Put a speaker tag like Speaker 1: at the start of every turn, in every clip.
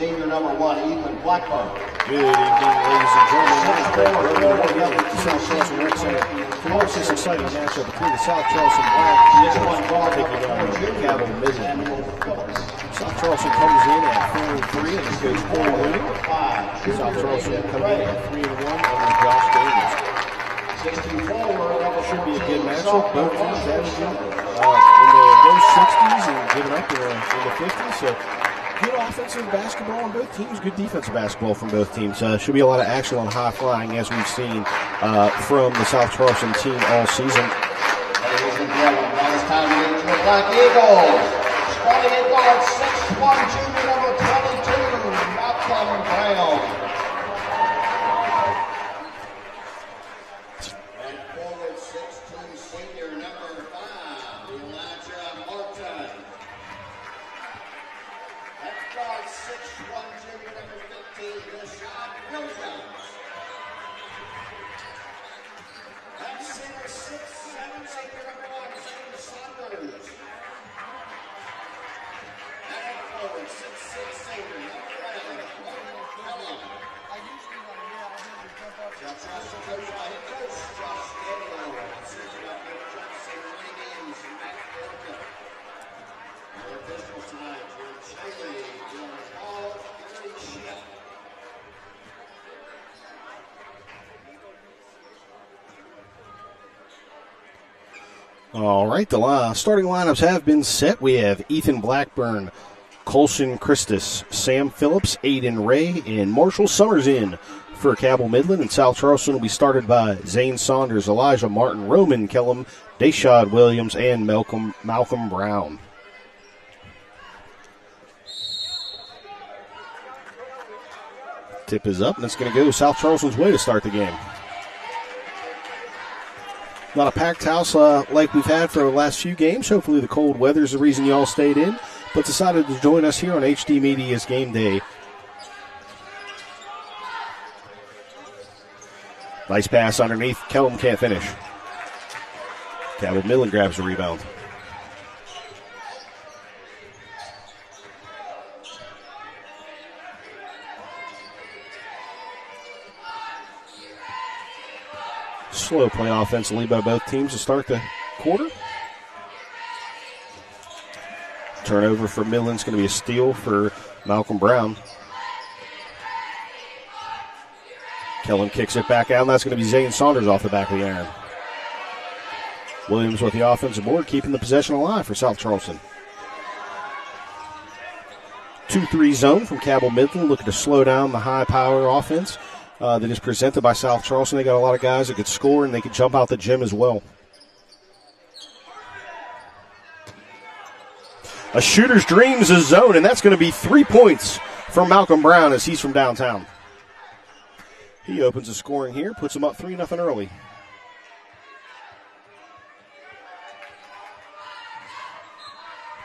Speaker 1: Senior number 1, Ethan Blackburn.
Speaker 2: Good evening, ladies and gentlemen. South Charleston Rec Center. Tomorrow's this exciting matchup between the South Charleston Black taking on Cabell Midland. South Charleston comes in at 4-3 and Coach Corey winning. South Charleston coming in at 3-1 under Josh Davis. Should be a good matchup. Both teams averaging in the low 60s and giving up in the 50s. So good offensive basketball on both teams, good defensive basketball from both teams. Should be a lot of action on high flying as we've seen from the South Charleston team all season.
Speaker 1: Ladies and gentlemen, now it's time to get into the Black Eagles. Starting at guard, 6'1", junior number 22, Malcolm Brown. And forward, 6'2", senior number 5, Elijah Martin. At guard, 6'1", junior number 15, Rashad Williams. At center, 6'7", senior number 1, Zane Saunders. And at forward, 6'6", senior number 11, Helen. South Charleston coach by head coach Josh Daniel. Assistant by Coach Johnson, running games, Matt Walker. Our officials tonight, George Shaley, Dylan Hall, Gary Schiff.
Speaker 2: All right, the starting lineups have been set. We have Ethan Blackburn, Colson Christus, Sam Phillips, Aiden Ray, and Marshall Summers in for Cabell Midland. And South Charleston will be started by Zane Saunders, Elijah Martin, Roman Kellum, Dashad Williams, and Malcolm Brown. Tip is up, and it's going to go South Charleston's way to start the game. Not a packed house like we've had for the last few games. Hopefully the cold weather is the reason you all stayed in, but decided to join us here on HD Media's Game Day. Nice pass underneath. Kellum can't finish. Cabell Midland grabs the rebound. Slow play offensively by both teams to start the quarter. Turnover for Midland's going to be a steal for Malcolm Brown. Kellum kicks it back out, and that's going to be Zane Saunders off the back of the iron. Williams with the offensive board, keeping the possession alive for South Charleston. 2-3 zone from Cabell Midland, looking to slow down the high-power offense that is presented by South Charleston. They got a lot of guys that could score, and they could jump out the gym as well. A shooter's dreams is zone, and that's going to be 3 points for Malcolm Brown as he's from downtown. He opens the scoring here, puts them up 3-0 early.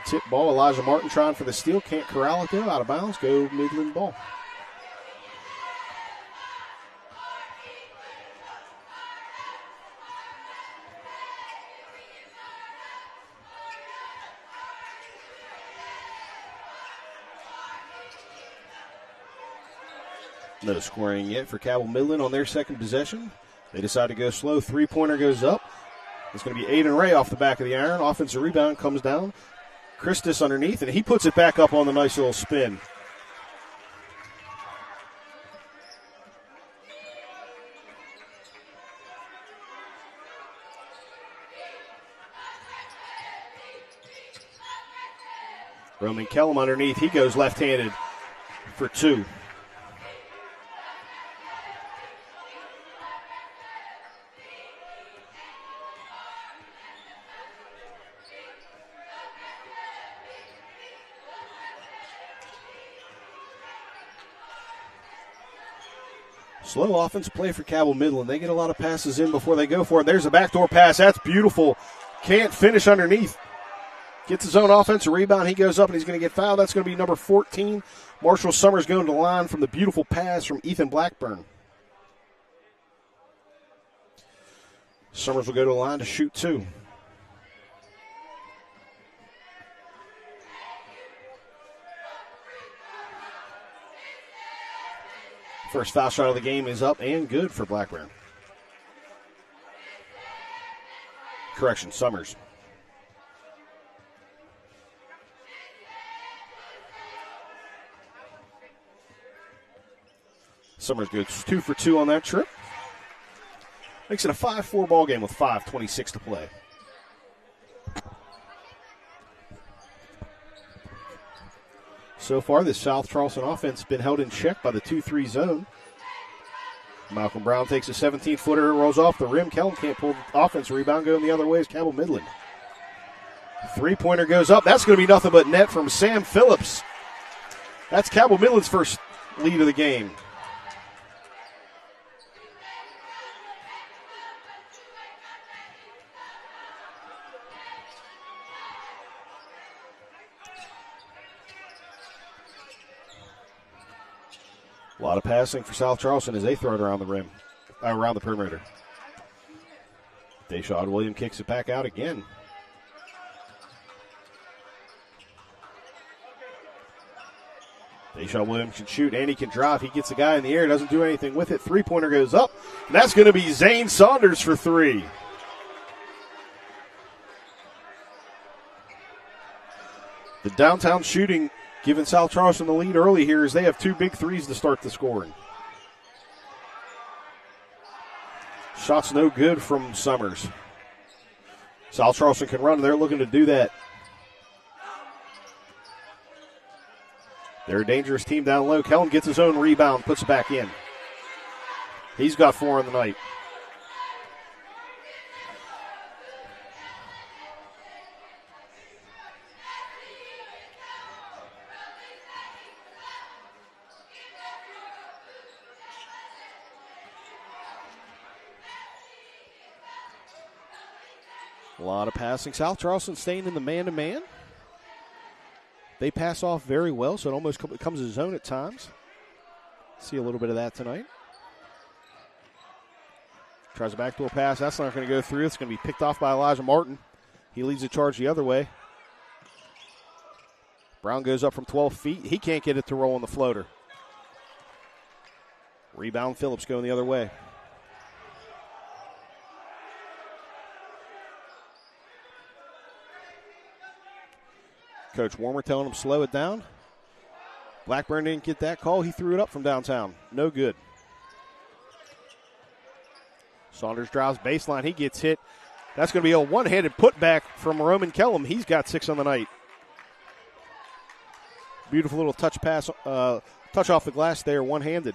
Speaker 2: Tip ball, Elijah Martin trying for the steal. Can't corral it though, out of bounds. Go Midland ball. No scoring yet for Cabell Midland on their second possession. They decide to go slow. Three-pointer goes up. It's going to be Aiden Ray off the back of the iron. Offensive rebound comes down. Christus underneath, and he puts it back up on the nice little spin. Roman Kellum underneath. He goes left-handed for two. Slow offensive play for Cabell Midland. They get a lot of passes in before they go for it. There's a backdoor pass. That's beautiful. Can't finish underneath. Gets his own offensive rebound. He goes up and he's going to get fouled. That's going to be number 14. Marshall Summers going to the line from the beautiful pass from Ethan Blackburn. Summers will go to the line to shoot two. First foul shot of the game is up and good for Blackburn. Correction, Summers. Summers goes 2 for 2 on that trip. Makes it a 5-4 ball game with 5:26 to play. So far, this South Charleston offense has been held in check by the 2-3 zone. Malcolm Brown takes a 17-footer, rolls off the rim. Kellum can't pull the offensive rebound. Going the other way is Cabell Midland. Three-pointer goes up. That's going to be nothing but net from Sam Phillips. That's Cabell Midland's first lead of the game. A lot of passing for South Charleston as they throw it around the rim, around the perimeter. Deshaun Williams kicks it back out again. Deshaun Williams can shoot and he can drive. He gets the guy in the air, doesn't do anything with it. Three-pointer goes up, and that's going to be Zane Saunders for three. The downtown shooting giving South Charleston the lead early here as they have two big threes to start the scoring. Shot's no good from Summers. South Charleston can run, and they're looking to do that. They're a dangerous team down low. Kellum gets his own rebound, puts it back in. He's got 4 on the night. A lot of passing. South Charleston staying in the man-to-man. They pass off very well, so it almost becomes a zone at times. See a little bit of that tonight. Tries a backdoor pass. That's not going to go through. It's going to be picked off by Elijah Martin. He leads the charge the other way. Brown goes up from 12 feet. He can't get it to roll on the floater. Rebound, Phillips going the other way. Coach Warmer telling him slow it down. Blackburn didn't get that call. He threw it up from downtown. No good. Saunders drives baseline. He gets hit. That's going to be a one-handed putback from Roman Kellum. He's got 6 on the night. Beautiful little touch pass, touch off the glass there, one-handed.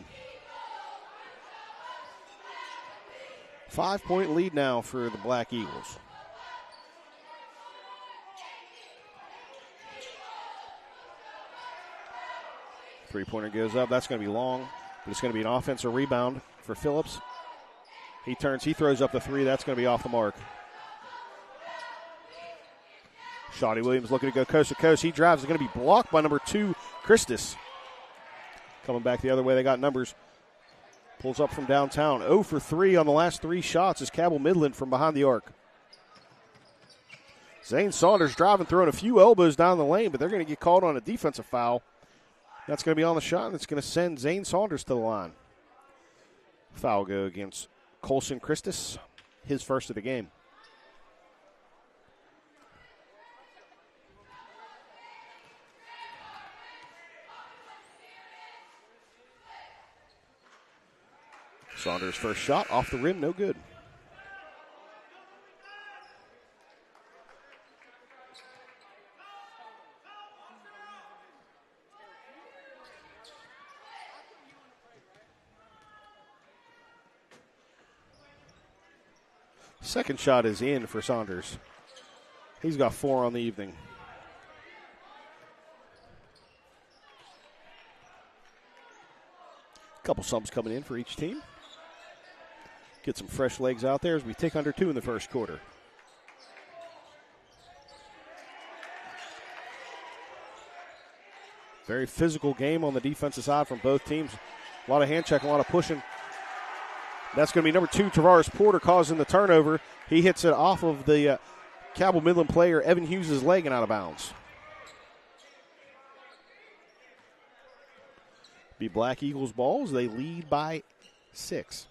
Speaker 2: 5-point lead now for the Black Eagles. Three-pointer goes up. That's going to be long, but it's going to be an offensive rebound for Phillips. He turns, he throws up the three. That's going to be off the mark. Shawty Williams looking to go coast to coast. He drives. It's going to be blocked by number 2, Christus. Coming back the other way, they got numbers. Pulls up from downtown. 0 for 3 on the last 3 shots is Cabell Midland from behind the arc. Zane Saunders driving, throwing a few elbows down the lane, but they're going to get called on a defensive foul. That's going to be on the shot, and it's going to send Zane Saunders to the line. Foul go against Colson Christus, his first of the game. Saunders' first shot off the rim, no good. Second shot is in for Saunders. He's got 4 on the evening. Couple subs coming in for each team. Get some fresh legs out there as we take under 2 in the first quarter. Very physical game on the defensive side from both teams. A lot of hand checking, a lot of pushing. That's going to be number 2, Tavares Porter, causing the turnover. He hits it off of the Cabell Midland player, Evan Hughes' leg, and out of bounds. Be Black Eagles balls. They lead by 6.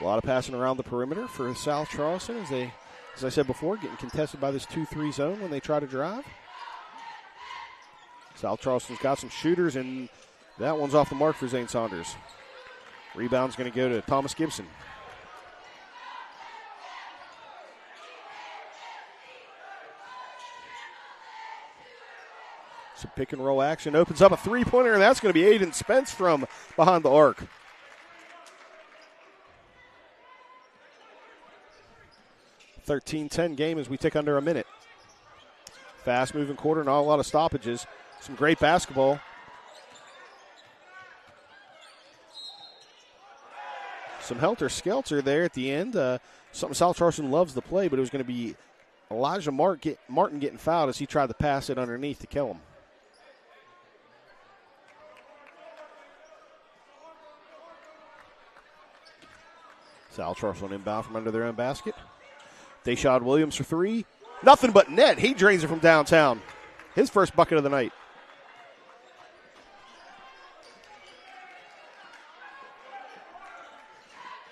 Speaker 2: A lot of passing around the perimeter for South Charleston as they, as I said before, getting contested by this 2-3 zone when they try to drive. South Charleston's got some shooters, and that one's off the mark for Zane Saunders. Rebound's going to go to Thomas Gibson. Some pick and roll action opens up a three-pointer, and that's going to be Aiden Spence from behind the arc. (13-10) game as we tick under a minute. Fast-moving quarter, not a lot of stoppages. Some great basketball. Some helter-skelter there at the end. Something South Charleston loves to play, but it was going to be Elijah Martin getting fouled as he tried to pass it underneath to kill him. South Charleston inbound from under their own basket. Dashad Williams for 3. Nothing but net. He drains it from downtown. His first bucket of the night.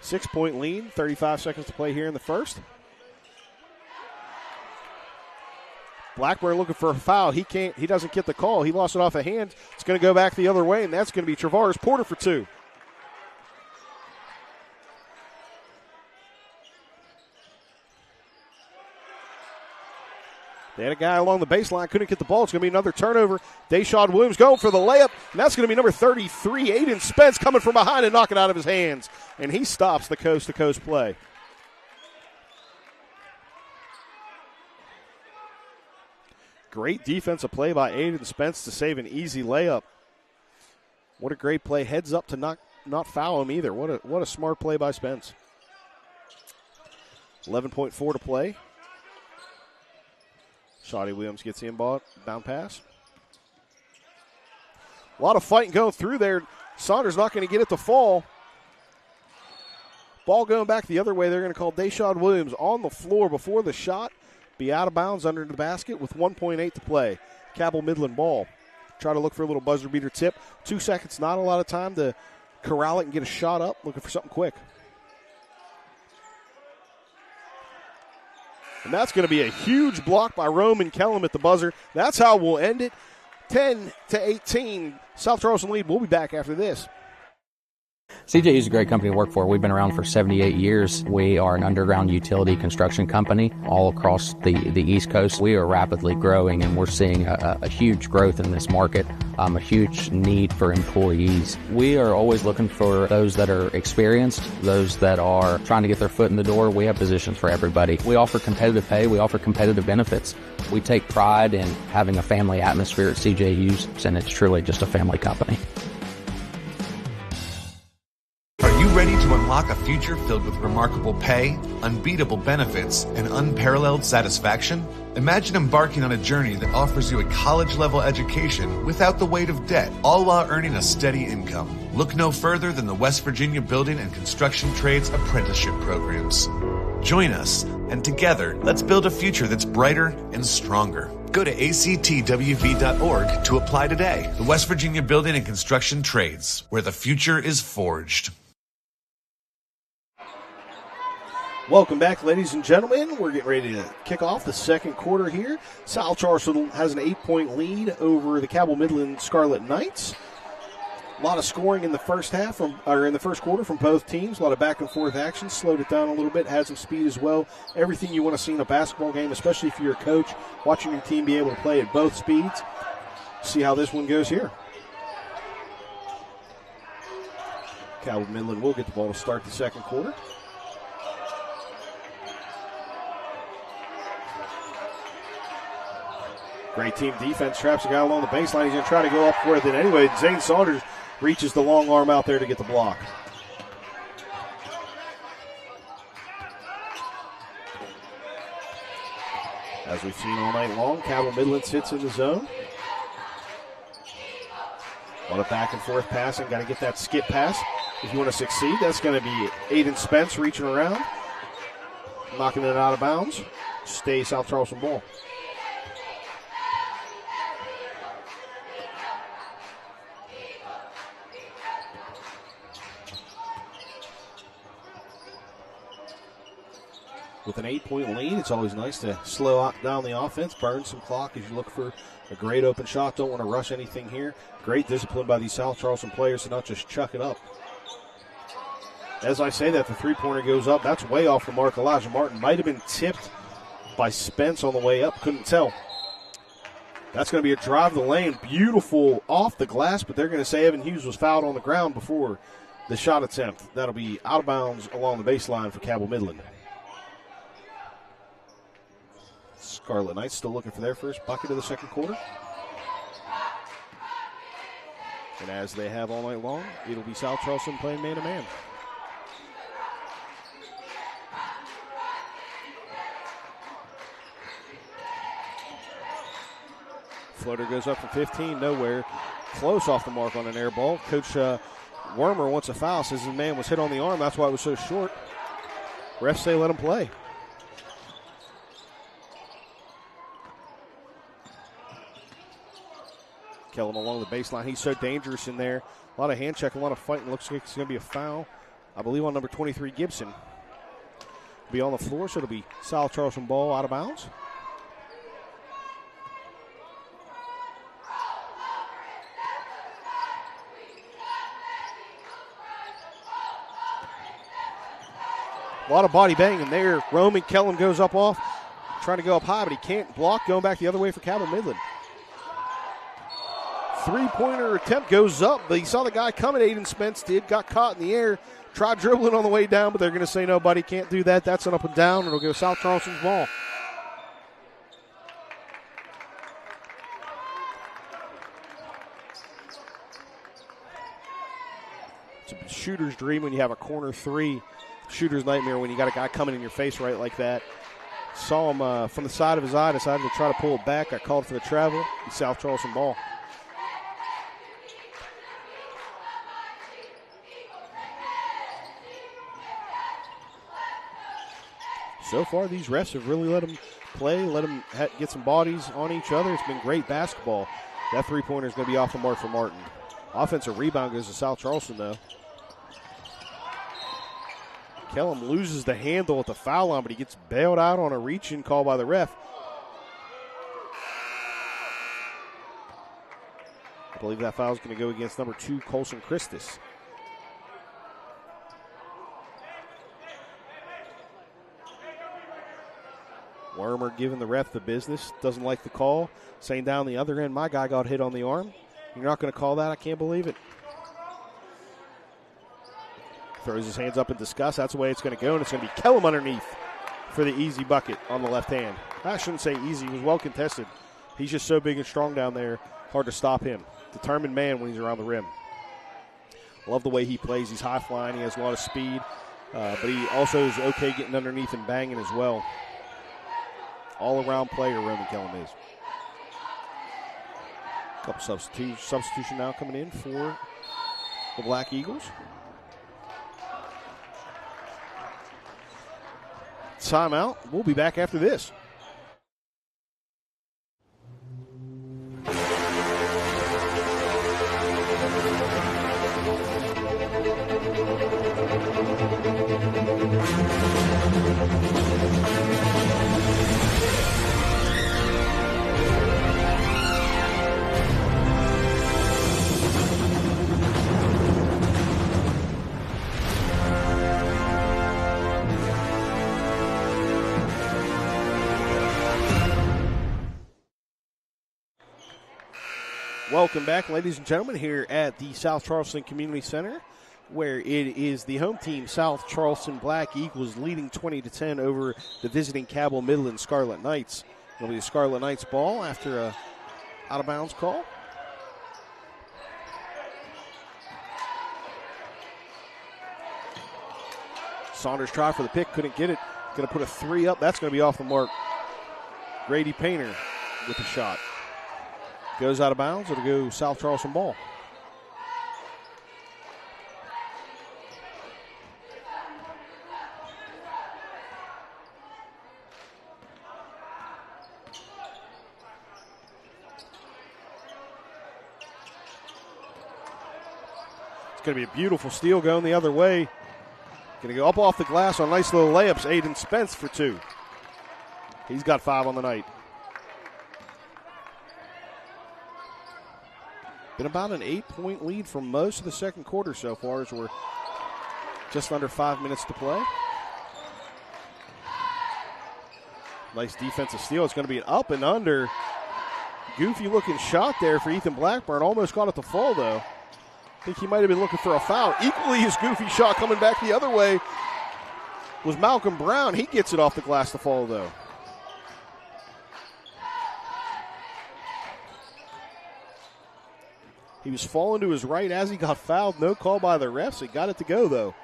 Speaker 2: Six-point lead. 35 seconds to play here in the first. Blackburn looking for a foul. He doesn't get the call. He lost it off a hand. It's going to go back the other way, and that's going to be Tavares Porter for 2. They had a guy along the baseline, couldn't get the ball. It's going to be another turnover. Dashad Williams going for the layup, and that's going to be number 33, Aiden Spence, coming from behind and knock it out of his hands. And he stops the coast-to-coast play. Great defensive play by Aiden Spence to save an easy layup. What a great play. Heads up to not foul him either. What a smart play by Spence. 11.4 to play. Shawty Williams gets the inbound pass. A lot of fighting going through there. Saunders not going to get it to fall. Ball going back the other way. They're going to call Deshaun Williams on the floor before the shot. Be out of bounds under the basket with 1.8 to play. Cabell Midland ball. Try to look for a little buzzer beater tip. 2 seconds, not a lot of time to corral it and get a shot up. Looking for something quick. And that's going to be a huge block by Roman Kellum at the buzzer. That's how we'll end it. 10-18. South Charleston lead. We'll be back after this.
Speaker 3: CJU is a great company to work for. We've been around for 78 years. We are an underground utility construction company all across the East Coast. We are rapidly growing, and we're seeing a huge growth in this market, a huge need for employees. We are always looking for those that are experienced, those that are trying to get their foot in the door. We have positions for everybody. We offer competitive pay. We offer competitive benefits. We take pride in having a family atmosphere at CJU's, and it's truly just a family company.
Speaker 4: Are you ready to unlock a future filled with remarkable pay, unbeatable benefits, and unparalleled satisfaction? Imagine embarking on a journey that offers you a college-level education without the weight of debt, all while earning a steady income. Look no further than the West Virginia Building and Construction Trades Apprenticeship Programs. Join us, and together, let's build a future that's brighter and stronger. Go to actwv.org to apply today. The West Virginia Building and Construction Trades, where the future is forged.
Speaker 2: Welcome back, ladies and gentlemen. We're getting ready to kick off the second quarter here. South Charleston has an 8-point lead over the Cabell Midland Scarlet Knights. A lot of scoring in the first quarter from both teams. A lot of back and forth action. Slowed it down a little bit. Had some speed as well. Everything you want to see in a basketball game, especially if you're a coach, watching your team be able to play at both speeds. See how this one goes here. Cabell Midland will get the ball to start the second quarter. Great team defense. Traps a guy along the baseline. He's going to try to go up for it. Then anyway, Zane Saunders reaches the long arm out there to get the block. As we've seen all night long, Cabell Midland sits in the zone. A lot of back and forth passing. Got to get that skip pass if you want to succeed. That's going to be Aiden Spence reaching around, knocking it out of bounds. Stay South Charleston ball. With an 8-point lead, it's always nice to slow down the offense, burn some clock as you look for a great open shot. Don't want to rush anything here. Great discipline by these South Charleston players to not just chuck it up. As I say that, the three-pointer goes up. That's way off the mark. Elijah Martin might have been tipped by Spence on the way up. Couldn't tell. That's going to be a drive to the lane. Beautiful off the glass, but they're going to say Evan Hughes was fouled on the ground before the shot attempt. That'll be out of bounds along the baseline for Cabell Midland. Scarlet Knights still looking for their first bucket of the second quarter. And as they have all night long, it'll be South Charleston playing man-to-man. Floater goes up from 15, nowhere. Close off the mark on an air ball. Coach Wormer wants a foul, says his man was hit on the arm. That's why it was so short. Refs say let him play. Kellum along the baseline. He's so dangerous in there. A lot of hand check, a lot of fighting. Looks like it's going to be a foul, I believe, on number 23, Gibson. Be on the floor, so it'll be South Charleston ball out of bounds. A lot of body banging there. Roman Kellum goes up off, trying to go up high, but he can't block. Going back the other way for Cabell Midland. Three-pointer attempt goes up, but he saw the guy coming. Aiden Spence did, got caught in the air, tried dribbling on the way down, but they're going to say nobody can't do that. That's an up and down. It'll go South Charleston's ball. a shooter's dream when you have a corner three. Shooter's nightmare when you got a guy coming in your face right like that. Saw him from the side of his eye, decided to try to pull it back. Got called for the travel. South Charleston ball. So far, these refs have really let them play, let them get some bodies on each other. It's been great basketball. That three-pointer is going to be off the mark for Martin. Offensive rebound goes to South Charleston, though. Kellum loses the handle at the foul line, but he gets bailed out on a reach-in call by the ref. I believe that foul is going to go against number 2, Colson Christus. Wormer giving the ref the business. Doesn't like the call. Saying down the other end, my guy got hit on the arm. You're not going to call that? I can't believe it. Throws his hands up in disgust. That's the way it's going to go, and it's going to be Kellum underneath for the easy bucket on the left hand. I shouldn't say easy. He was well contested. He's just so big and strong down there. Hard to stop him. Determined man when he's around the rim. Love the way he plays. He's high flying. He has a lot of speed, but he also is okay getting underneath and banging as well. All-around player, Roman Kellum is. Couple substitution now coming in for the Black Eagles. Timeout. We'll be back after this. Welcome back, ladies and gentlemen, here at the South Charleston Community Center, where it is the home team, South Charleston Black Eagles, leading 20-10 over the visiting Cabell Midland Scarlet Knights. It'll be the Scarlet Knights ball after a out-of-bounds call. Saunders tried for the pick, couldn't get it. Going to put a three up. That's going to be off the mark. Grady Painter with the shot. Goes out of bounds. It'll go South Charleston ball. It's going to be a beautiful steal going the other way. Going to go up off the glass on nice little layups. Aiden Spence for 2. He's got 5 on the night. Been about an 8-point lead for most of the second quarter so far, as we're just under 5 minutes to play. Nice defensive steal. It's going to be an up and under. Goofy looking shot there for Ethan Blackburn. Almost got it to fall, though. I think he might have been looking for a foul. Equally his goofy shot coming back the other way was Malcolm Brown. He gets it off the glass to fall, though. He was falling to his right as he got fouled. No call by the refs. He got it to go, though.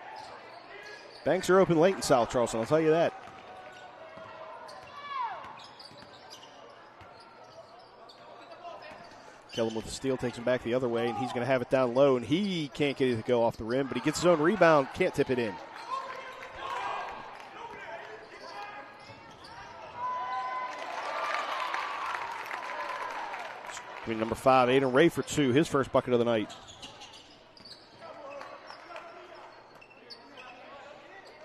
Speaker 2: Banks are open late in South Charleston, I'll tell you that. Kellum with the steal, takes him back the other way, and he's going to have it down low, and he can't get it to go off the rim, but he gets his own rebound, can't tip it in. Number 5, Aiden Ray for 2, his first bucket of the night.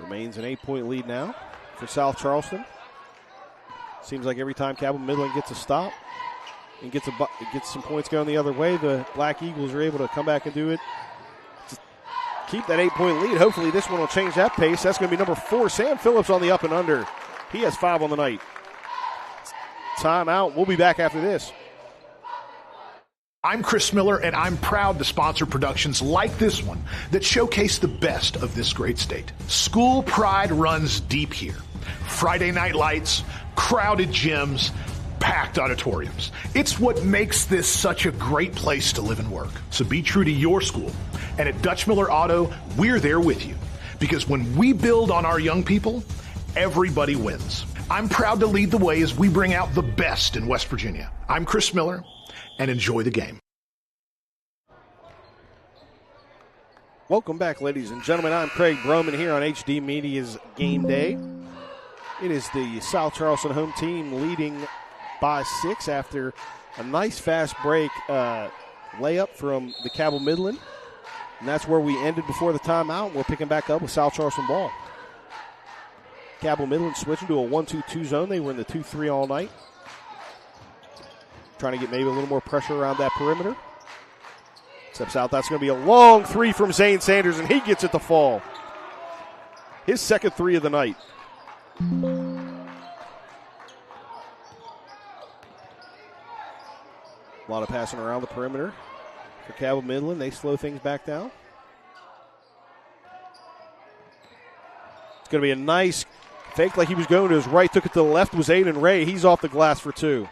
Speaker 2: Remains an 8-point lead now for South Charleston. Seems like every time Cabell Midland gets a stop and gets some points going the other way, the Black Eagles are able to come back and do it. Just keep that 8-point lead. Hopefully this one will change that pace. That's going to be number 4, Sam Phillips on the up and under. He has 5 on the night. Timeout. We'll be back after this.
Speaker 5: I'm Chris Miller, and I'm proud to sponsor productions like this one that showcase the best of this great state. School pride runs deep here. Friday night lights, crowded gyms, packed auditoriums. It's what makes this such a great place to live and work. So be true to your school. And at Dutch Miller Auto, we're there with you. Because when we build on our young people, everybody wins. I'm proud to lead the way as we bring out the best in West Virginia. I'm Chris Miller, and enjoy the game.
Speaker 2: Welcome back, ladies and gentlemen. I'm Craig Broman here on HD Media's Game Day. It is the South Charleston home team leading by 6 after a nice fast break layup from the Cabell Midland. And that's where we ended before the timeout. We're picking back up with South Charleston ball. Cabell Midland switching to a 1-2-2 zone. They were in the 2-3 all night. Trying to get maybe a little more pressure around that perimeter. Steps out. That's going to be a long three from Zane Sanders, and he gets it to fall. His second three of the night. A lot of passing around the perimeter for Cabell Midland. They slow things back down. It's going to be a nice fake like he was going to his right. Took it to the left was Aiden Ray. He's off the glass for 2.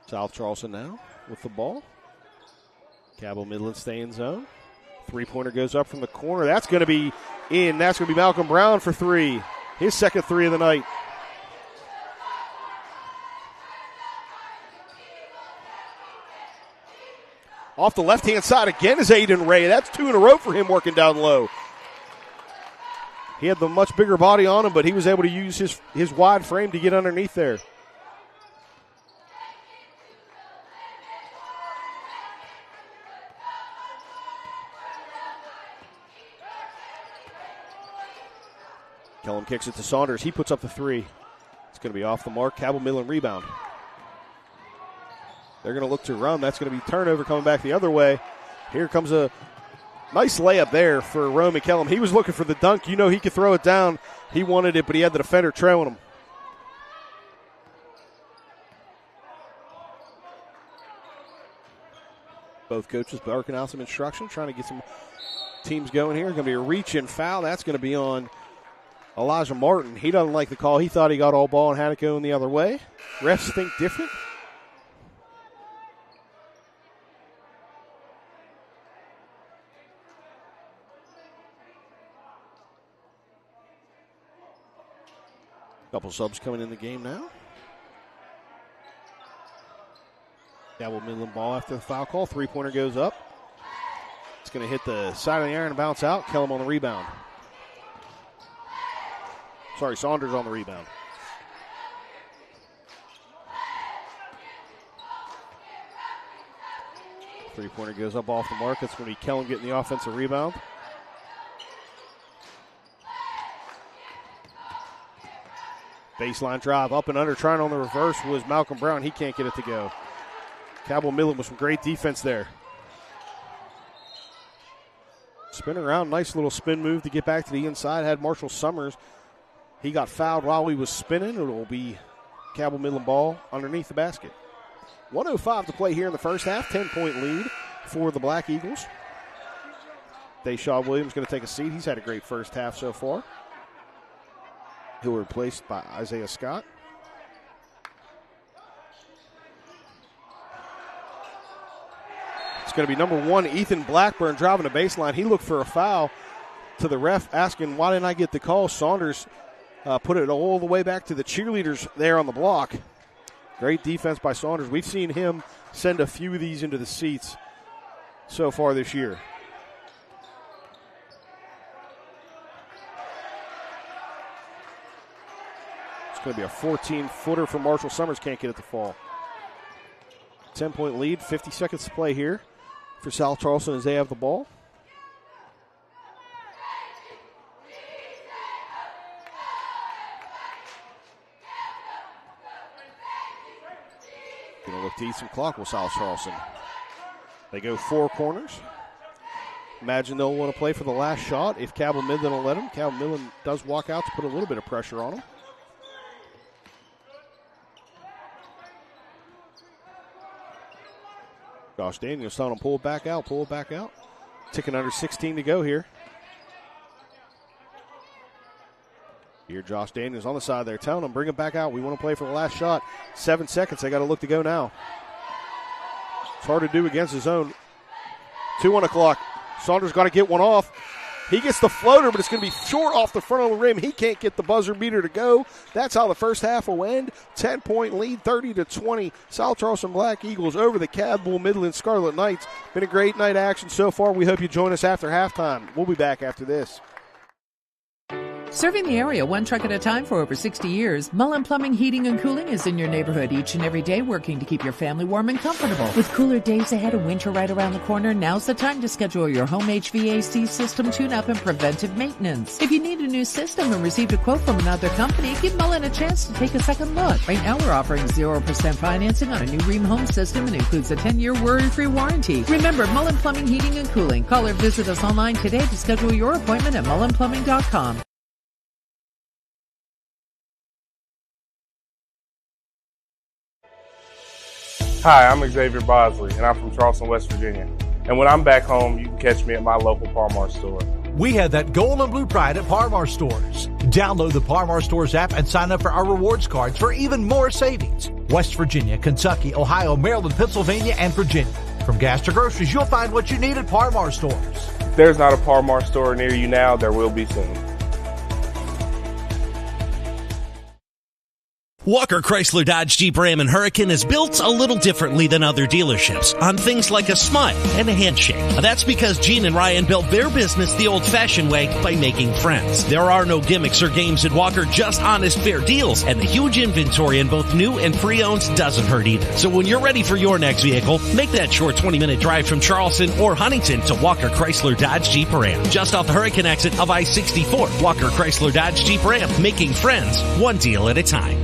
Speaker 2: South Charleston now with the ball. Cabell Midland stay in zone. Three-pointer goes up from the corner. That's going to be in. That's going to be Malcolm Brown for 3. His second 3 of the night. Off the left-hand side again is Aiden Ray. That's 2 in a row for him working down low. He had the much bigger body on him, but he was able to use his wide frame to get underneath there. Kellum kicks it to Saunders. He puts up the 3. It's going to be off the mark. Cabell Midland rebound. They're going to look to run. That's going to be turnover coming back the other way. Here comes a nice layup there for Roman Kellum. He was looking for the dunk. You know he could throw it down. He wanted it, but he had the defender trailing him. Both coaches barking out some instruction, trying to get some teams going here. Going to be a reach and foul. That's going to be on Elijah Martin. He doesn't like the call. He thought he got all ball and had it going the other way. Refs think different. Couple subs coming in the game now. Cabell Midland ball after the foul call. Three-pointer goes up. It's going to hit the side of the iron and bounce out. Kellum on the rebound. Sorry, Saunders on the rebound. Three-pointer goes up off the mark. That's going to be Kellum getting the offensive rebound. Baseline drive up and under. Trying on the reverse was Malcolm Brown. He can't get it to go. Cabell Midland with some great defense there. Spin around. Nice little spin move to get back to the inside. Had Marshall Summers. He got fouled while he was spinning. It will be Cabell Midland ball underneath the basket. 1:05 to play here in the first half. 10-point lead for the Black Eagles. Deshaun Williams going to take a seat. He's had a great first half so far. He'll be replaced by Isaiah Scott. It's going to be number 1, Ethan Blackburn, driving the baseline. He looked for a foul to the ref, asking, why didn't I get the call? Saunders put it all the way back to the cheerleaders there on the block. Great defense by Saunders. We've seen him send a few of these into the seats so far this year. It's going to be a 14-footer for Marshall Summers. Can't get it to fall. 10-point lead, 50 seconds to play here for South Charleston as they have the ball. Going to look to eat some clock with South Charleston. They go 4 corners. Imagine they'll want to play for the last shot if Cabell Midland will let them. Cabell Midland does walk out to put a little bit of pressure on them. Josh Daniels telling him pull it back out, pull it back out. Ticking under 16 to go here. Here, Josh Daniels on the side there, telling them, bring it back out. We want to play for the last shot. 7 seconds. They got to look to go now. It's hard to do against his own. 2 on the clock. Saunders got to get one off. He gets the floater, but it's going to be short off the front of the rim. He can't get the buzzer beater to go. That's how the first half will end. 10-point lead, 30-20. South Charleston Black Eagles over the Cabell Midland Scarlet Knights. Been a great night of action so far. We hope you join us after halftime. We'll be back after this.
Speaker 6: Serving the area one truck at a time for over 60 years, Mullen Plumbing, Heating, and Cooling is in your neighborhood each and every day, working to keep your family warm and comfortable. With cooler days ahead and winter right around the corner, now's the time to schedule your home HVAC system tune-up and preventive maintenance. If you need a new system and received a quote from another company, give Mullen a chance to take a second look. Right now, we're offering 0% financing on a new Ream home system and includes a 10-year worry-free warranty. Remember, Mullen Plumbing, Heating, and Cooling. Call or visit us online today to schedule your appointment at mullenplumbing.com.
Speaker 7: Hi, I'm Xavier Bosley, and I'm from Charleston, West Virginia. And when I'm back home, you can catch me at my local Par-Mar store.
Speaker 8: We have that gold and blue pride at Par-Mar stores. Download the Par-Mar stores app and sign up for our rewards cards for even more savings. West Virginia, Kentucky, Ohio, Maryland, Pennsylvania, and Virginia. From gas to groceries, you'll find what you need at Par-Mar stores.
Speaker 7: If there's not a Par-Mar store near you now, there will be soon.
Speaker 9: Walker Chrysler Dodge Jeep Ram and Hurricane is built a little differently than other dealerships on things like a smile and a handshake. That's because Gene and Ryan built their business the old-fashioned way by making friends. There are no gimmicks or games at Walker, just honest, fair deals, and the huge inventory in both new and pre-owns doesn't hurt either. So when you're ready for your next vehicle, make that short 20-minute drive from Charleston or Huntington to Walker Chrysler Dodge Jeep Ram. Just off the Hurricane exit of I-64, Walker Chrysler Dodge Jeep Ram, making friends one deal at a time.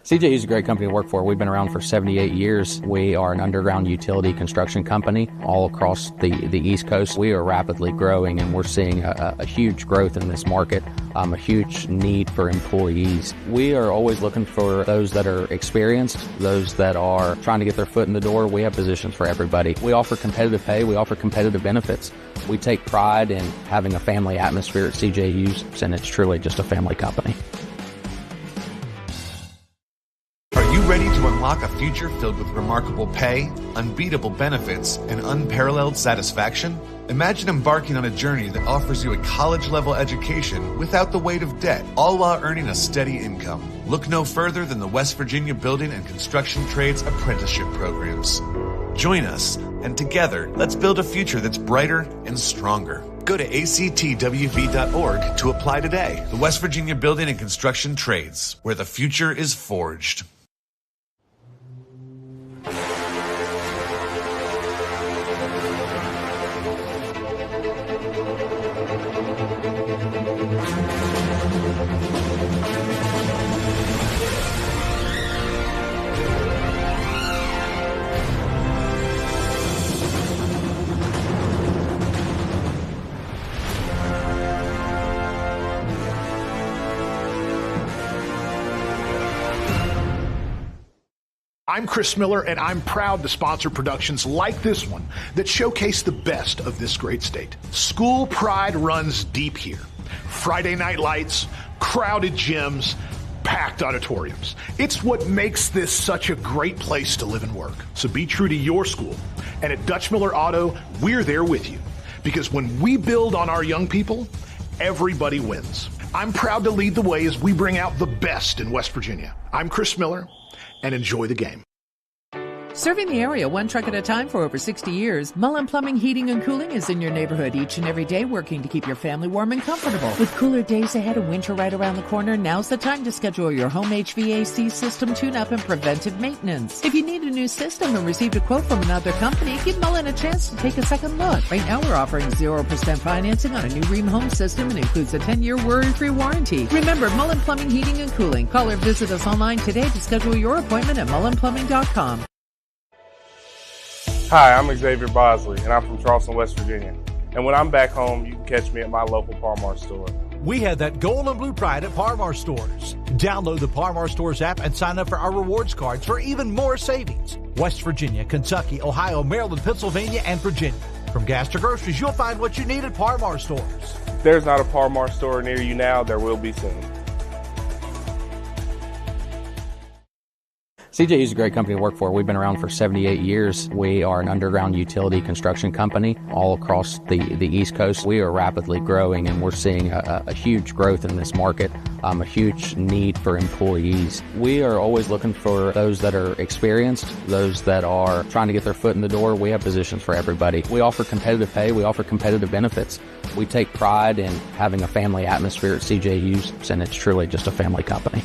Speaker 3: CJE is a great company to work for. We've been around for 78 years. We are an underground utility construction company all across the East Coast. We are rapidly growing, and we're seeing a huge growth in this market, a huge need for employees. We are always looking for those that are experienced, those that are trying to get their foot in the door. We have positions for everybody. We offer competitive pay. We offer competitive benefits. We take pride in having a family atmosphere at CJE's, and it's truly just a family company.
Speaker 4: Are you ready to unlock a future filled with remarkable pay, unbeatable benefits, and unparalleled satisfaction? Imagine embarking on a journey that offers you a college-level education without the weight of debt, all while earning a steady income. Look no further than the West Virginia Building and Construction Trades Apprenticeship Programs. Join us, and together, let's build a future that's brighter and stronger. Go to actwv.org to apply today. The West Virginia Building and Construction Trades, where the future is forged.
Speaker 5: I'm Chris Miller, and I'm proud to sponsor productions like this one that showcase the best of this great state. School pride runs deep here. Friday night lights, crowded gyms, packed auditoriums. It's what makes this such a great place to live and work. So be true to your school. And at Dutch Miller Auto, we're there with you. Because when we build on our young people, everybody wins. I'm proud to lead the way as we bring out the best in West Virginia. I'm Chris Miller, and enjoy the game.
Speaker 6: Serving the area one truck at a time for over 60 years, Mullen Plumbing, Heating, and Cooling is in your neighborhood each and every day, working to keep your family warm and comfortable. With cooler days ahead and winter right around the corner, now's the time to schedule your home HVAC system tune-up and preventive maintenance. If you need a new system and received a quote from another company, give Mullen a chance to take a second look. Right now, we're offering 0% financing on a new Ream home system and includes a 10-year worry-free warranty. Remember, Mullen Plumbing, Heating, and Cooling. Call or visit us online today to schedule your appointment at mullenplumbing.com.
Speaker 7: Hi, I'm Xavier Bosley, and I'm from Charleston, West Virginia. And when I'm back home, you can catch me at my local Par-Mar store.
Speaker 8: We have that gold and blue pride at Par-Mar stores. Download the Par-Mar stores app and sign up for our rewards cards for even more savings. West Virginia, Kentucky, Ohio, Maryland, Pennsylvania, and Virginia. From gas to groceries, you'll find what you need at Par-Mar stores.
Speaker 7: If there's not a Par-Mar store near you now, there will be soon.
Speaker 3: CJU is a great company to work for. We've been around for 78 years. We are an underground utility construction company all across the East Coast. We are rapidly growing, and we're seeing a huge growth in this market, a huge need for employees. We are always looking for those that are experienced, those that are trying to get their foot in the door. We have positions for everybody. We offer competitive pay. We offer competitive benefits. We take pride in having a family atmosphere at CJU's, and it's truly just a family company.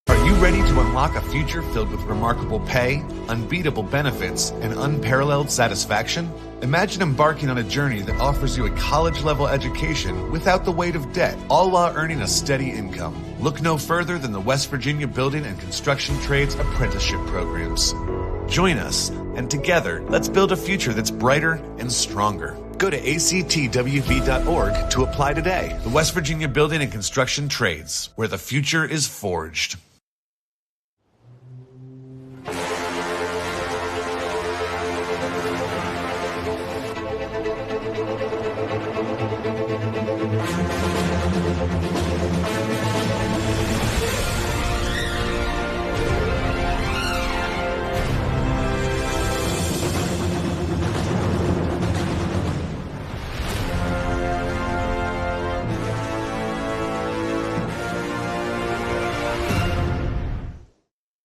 Speaker 4: Are you ready to unlock a future filled with remarkable pay, unbeatable benefits, and unparalleled satisfaction? Imagine embarking on a journey that offers you a college-level education without the weight of debt, all while earning a steady income. Look no further than the West Virginia Building and Construction Trades Apprenticeship Programs. Join us, and together, let's build a future that's brighter and stronger. Go to actwv.org to apply today. The West Virginia Building and Construction Trades, where the future is forged.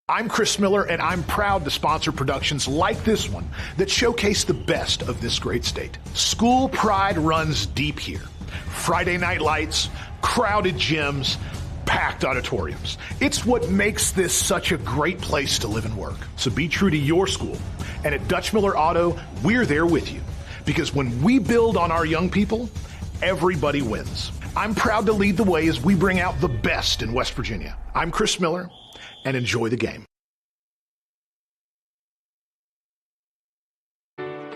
Speaker 5: I'm Chris Miller, and I'm proud to sponsor productions like this one that showcase the best of this great state. School pride runs deep here. Friday night lights, crowded gyms, packed auditoriums. It's what makes this such a great place to live and work. So be true to your school. And at Dutch Miller Auto, we're there with you. Because when we build on our young people, everybody wins. I'm proud to lead the way as we bring out the best in West Virginia. I'm Chris Miller, and enjoy the game.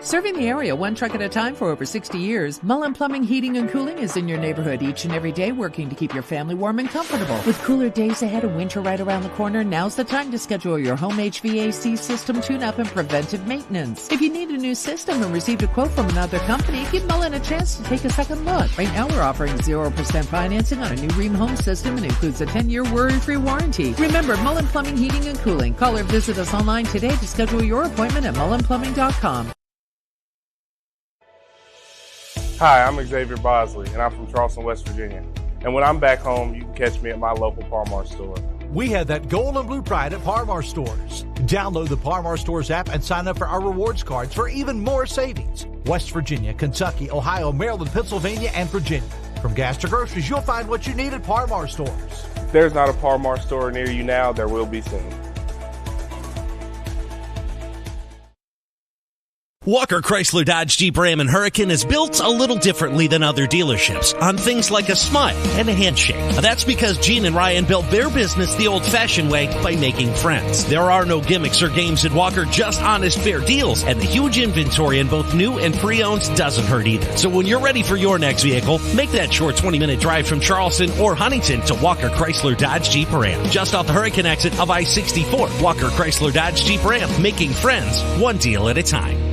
Speaker 6: Serving the area one truck at a time for over 60 years, Mullen Plumbing, Heating, and Cooling is in your neighborhood each and every day working to keep your family warm and comfortable. With cooler days ahead and winter right around the corner, now's the time to schedule your home HVAC system tune-up and preventive maintenance. If you need a new system and received a quote from another company, give Mullen a chance to take a second look. Right now we're offering 0% financing on a new Ream home system and includes a 10-year worry-free warranty. Remember, Mullen Plumbing, Heating, and Cooling. Call or visit us online today to schedule your appointment at mullenplumbing.com.
Speaker 7: Hi, I'm Xavier Bosley, and I'm from Charleston, West Virginia. And when I'm back home, you can catch me at my local Par-Mar store.
Speaker 8: We have that gold and blue pride at Par-Mar stores. Download the Par-Mar stores app and sign up for our rewards cards for even more savings. West Virginia, Kentucky, Ohio, Maryland, Pennsylvania, and Virginia. From gas to groceries, you'll find what you need at Par-Mar stores.
Speaker 7: If there's not a Par-Mar store near you now, there will be soon.
Speaker 9: Walker Chrysler Dodge Jeep Ram and Hurricane is built a little differently than other dealerships on things like a smile and a handshake. That's because Gene and Ryan built their business the old-fashioned way by making friends. There are no gimmicks or games at Walker, just honest, fair deals, and the huge inventory in both new and pre-owned doesn't hurt either. So when you're ready for your next vehicle, make that short 20-minute drive from Charleston or Huntington to Walker Chrysler Dodge Jeep Ram. Just off the Hurricane exit of I-64, Walker Chrysler Dodge Jeep Ram, making friends one deal at a time.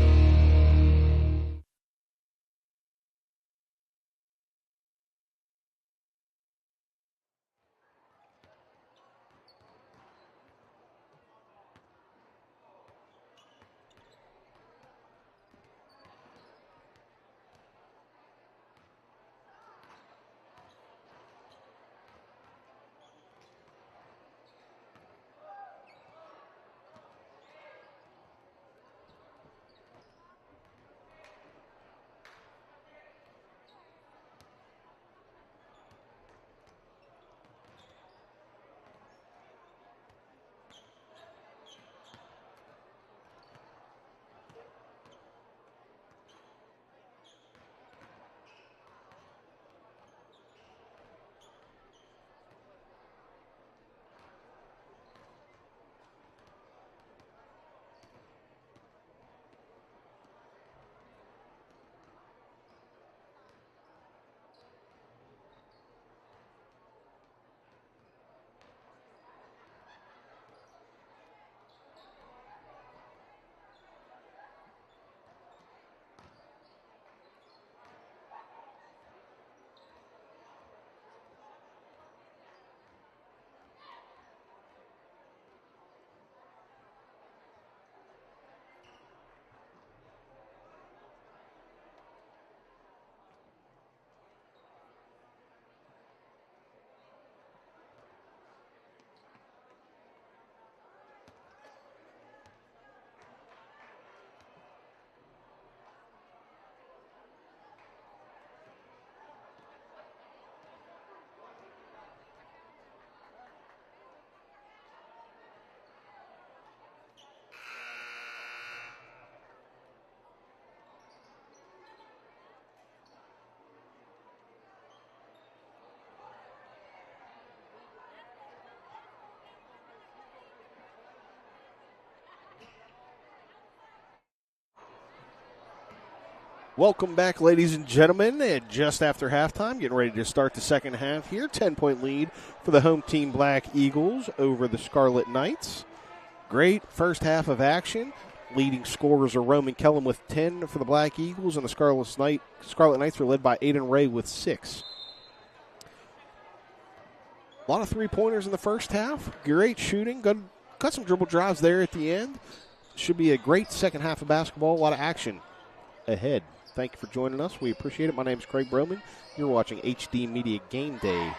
Speaker 2: Welcome back, ladies and gentlemen. And just after halftime, getting ready to start the second half here. 10-point lead for the home team Black Eagles over the Scarlet Knights. Great first half of action. Leading scorers are Roman Kellum with 10 for the Black Eagles, and the Scarlet Knights were led by Aiden Ray with 6. A lot of three-pointers in the first half. Great shooting. Got some dribble drives there at the end. Should be a great second half of basketball. A lot of action ahead. Thank you for joining us. We appreciate it. My name is Craig Broman. You're watching HD Media Game Day.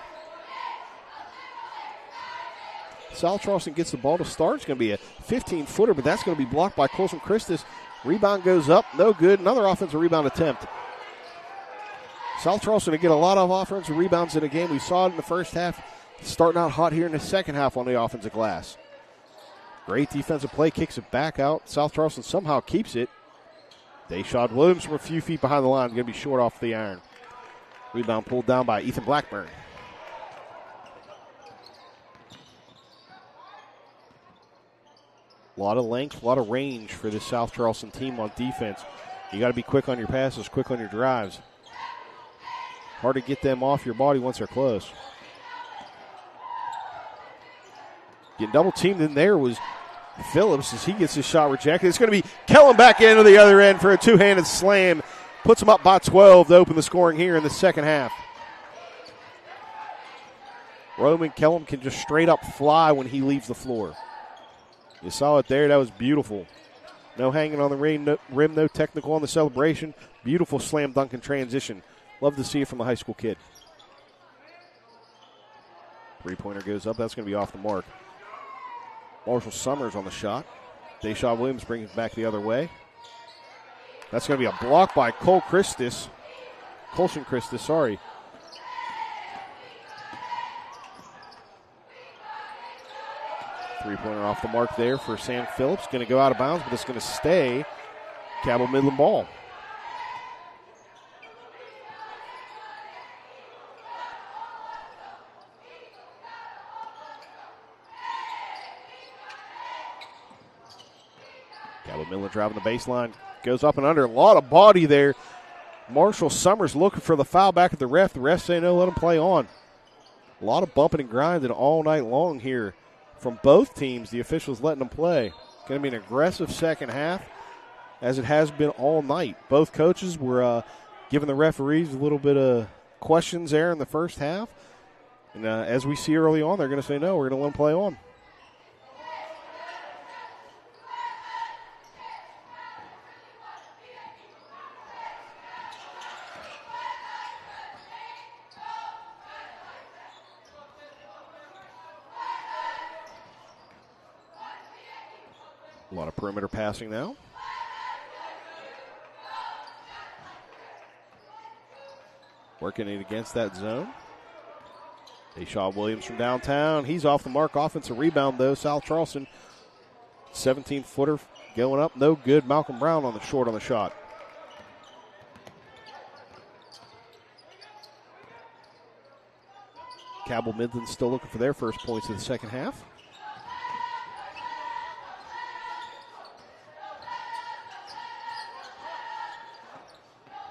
Speaker 2: South Charleston gets the ball to start. It's going to be a 15-footer, but that's going to be blocked by Colson Christus. Rebound goes up. No good. Another offensive rebound attempt. South Charleston to get a lot of offensive rebounds in a game. We saw it in the first half. Starting out hot here in the second half on the offensive glass. Great defensive play. Kicks it back out. South Charleston somehow keeps it. Deshaun Williams from a few feet behind the line. Going to be short off the iron. Rebound pulled down by Ethan Blackburn. A lot of length, a lot of range for this South Charleston team on defense. You got to be quick on your passes, quick on your drives. Hard to get them off your body once they're close. Getting double teamed in there was Phillips as he gets his shot rejected. It's going to be Kellum back into the other end for a two-handed slam. Puts him up by 12 to open the scoring here in the second half. Roman Kellum can just straight up fly when he leaves the floor. You saw it there. That was beautiful. No hanging on the rim, no technical on the celebration. Beautiful slam dunk and transition. Love to see it from the high school kid. Three-pointer goes up. That's going to be off the mark. Marshall Summers on the shot. Deshaun Williams brings it back the other way. That's going to be a block by Colson Christus. Three-pointer off the mark there for Sam Phillips. Going to go out of bounds, but it's going to stay Cabell Midland ball. Cabell Midland driving the baseline. Goes up and under. A lot of body there. Marshall Summers looking for the foul back at the ref. The ref say no, let him play on. A lot of bumping and grinding all night long here from both teams. The officials letting them play. Going to be an aggressive second half, as it has been all night. Both coaches were giving the referees a little bit of questions there in the first half. And as we see early on, they're going to say no, we're going to let them play on. A lot of perimeter passing now. Working it against that zone. Deshaun Williams from downtown. He's off the mark. Offensive rebound, though. South Charleston, 17-footer going up. No good. Malcolm Brown on the short on the shot. Cabell Midland still looking for their first points of the second half.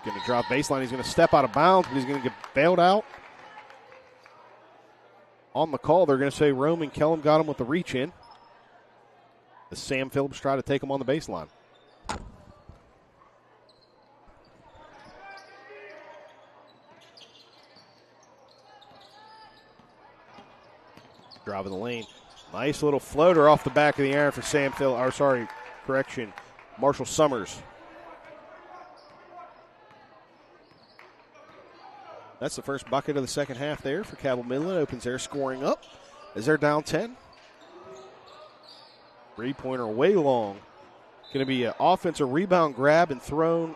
Speaker 2: Going to drop baseline. He's going to step out of bounds, but he's going to get bailed out. On the call, they're going to say Roman Kellum got him with the reach in. As Sam Phillips tried to take him on the baseline. Driving the lane. Nice little floater off the back of the iron for Marshall Summers. That's the first bucket of the second half there for Cabell Midland. Opens their scoring up as they're down 10. Three-pointer way long. Going to be an offensive rebound grab and thrown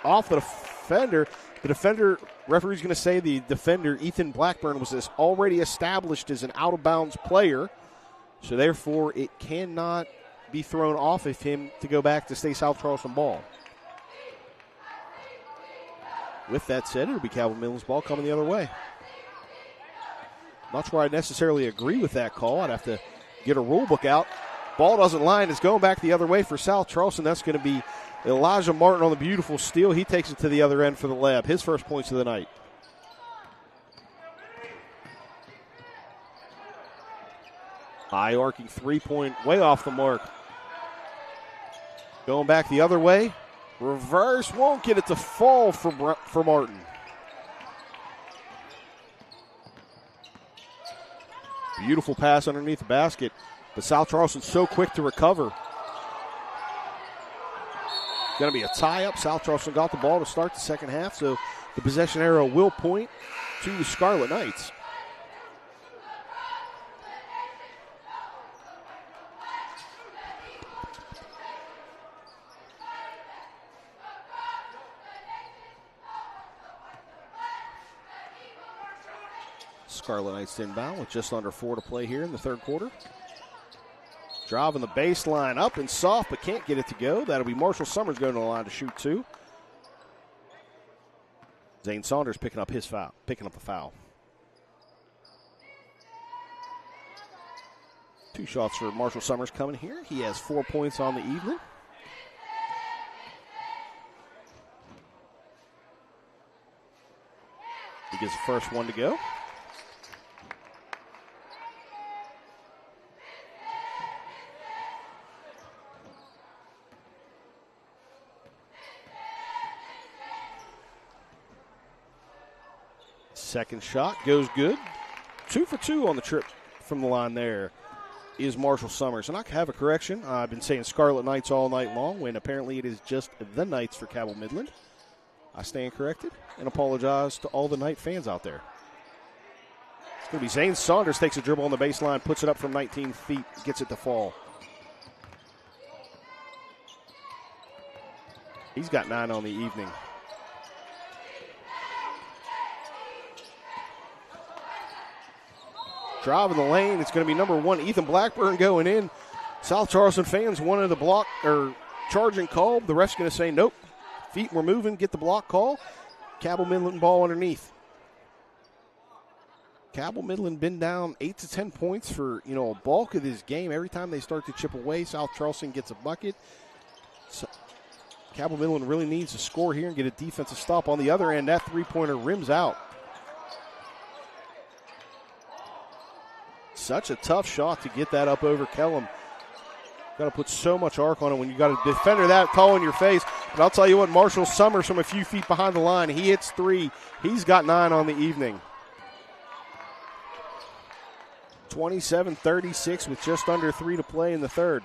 Speaker 2: off the defender. The defender, referee's going to say the defender, Ethan Blackburn, was already established as an out-of-bounds player. So, therefore, it cannot be thrown off of him to go back to stay South Charleston ball. With that said, it'll be Cabell Midland's ball coming the other way. Not sure I necessarily agree with that call. I'd have to get a rule book out. Ball doesn't line. It's going back the other way for South Charleston. That's going to be Elijah Martin on the beautiful steal. He takes it to the other end for the layup. His first points of the night. High arcing three-point, way off the mark. Going back the other way. Reverse, won't get it to fall for Martin. Beautiful pass underneath the basket, but South Charleston's so quick to recover. Going to be a tie-up. South Charleston got the ball to start the second half, so the possession arrow will point to the Scarlet Knights. Scarlet Knights inbound with just under 4 to play here in the third quarter. Driving the baseline up and soft, but can't get it to go. That'll be Marshall Summers going to the line to shoot two. Zane Saunders picking up a foul. 2 shots for Marshall Summers coming here. He has 4 points on the evening. He gets the first one to go. Second shot goes good. 2 for 2 on the trip from the line there is Marshall Summers. And I have a correction. I've been saying Scarlet Knights all night long when apparently it is just the Knights for Cabell Midland. I stand corrected and apologize to all the Knight fans out there. It's going to be Zane Saunders takes a dribble on the baseline, puts it up from 19 feet, gets it to fall. He's got 9 on the evening. Driving the lane, it's going to be number 1, Ethan Blackburn going in. South Charleston fans wanted the block or charging call. The ref's going to say nope. Feet were moving, get the block call. Cabell Midland ball underneath. Cabell Midland been down 8 to 10 points for a bulk of this game. Every time they start to chip away, South Charleston gets a bucket. So Cabell Midland really needs to score here and get a defensive stop. On the other end, that three-pointer rims out. Such a tough shot to get that up over Kellum. Got to put so much arc on it when you got a defender that tall in your face. But I'll tell you what, Marshall Summers from a few feet behind the line, he hits 3. He's got 9 on the evening. 27-36 with just under 3 to play in the third.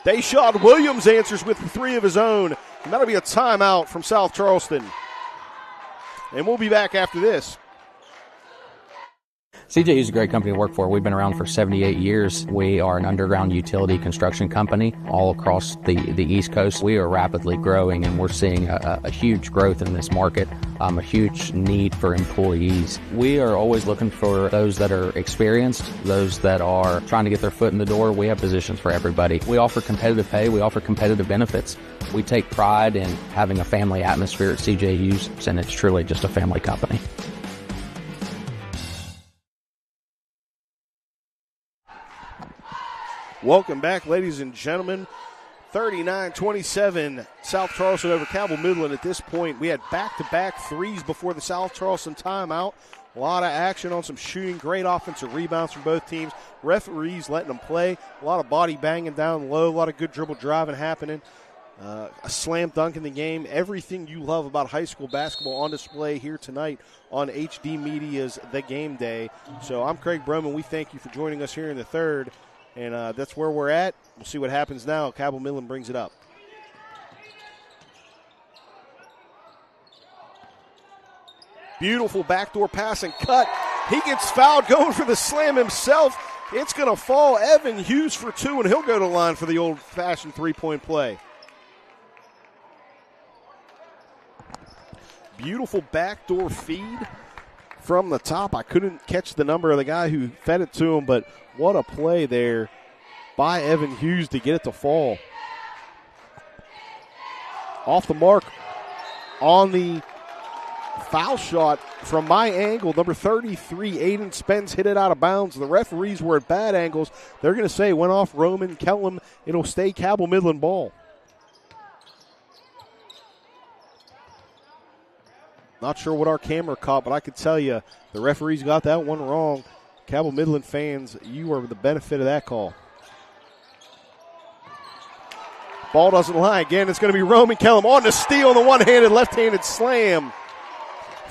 Speaker 2: Dayshad Williams answers with 3 of his own. And that'll be a timeout from South Charleston. And we'll be back after this.
Speaker 3: CJU is a great company to work for. We've been around for 78 years. We are an underground utility construction company all across the East Coast. We are rapidly growing, and we're seeing a huge growth in this market, a huge need for employees. We are always looking for those that are experienced, those that are trying to get their foot in the door. We have positions for everybody. We offer competitive pay. We offer competitive benefits. We take pride in having a family atmosphere at CJU's, and it's truly just a family company.
Speaker 2: Welcome back, ladies and gentlemen. 39-27, South Charleston over Cabell Midland at this point. We had back-to-back threes before the South Charleston timeout. A lot of action on some shooting, great offensive rebounds from both teams. Referees letting them play. A lot of body banging down low, a lot of good dribble driving happening. A slam dunk in the game. Everything you love about high school basketball on display here tonight on HD Media's The Game Day. So I'm Craig Broman. We thank you for joining us here in the third. And that's where we're at. We'll see what happens now. Cabell Midland brings it up. Beautiful backdoor pass and cut. He gets fouled going for the slam himself. It's going to fall. Evan Hughes for 2, and he'll go to the line for the old-fashioned three-point play. Beautiful backdoor feed from the top. I couldn't catch the number of the guy who fed it to him, but what a play there by Evan Hughes to get it to fall. Off the mark on the foul shot from my angle. Number 33, Aiden Spence, hit it out of bounds. The referees were at bad angles. They're going to say it went off Roman Kellum. It'll stay Cabell Midland ball. Not sure what our camera caught, but I could tell you the referees got that one wrong. Cabell Midland fans, you are the benefit of that call. Ball doesn't lie. Again, it's going to be Roman Kellum on the steal, the one-handed, left-handed slam.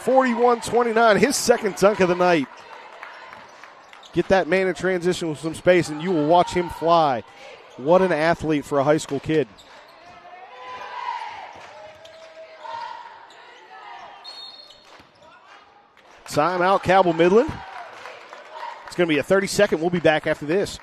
Speaker 2: 41-29, his second dunk of the night. Get that man in transition with some space, and you will watch him fly. What an athlete for a high school kid. Timeout, Cabell Midland. It's going to be a 30-second. We'll be back after this.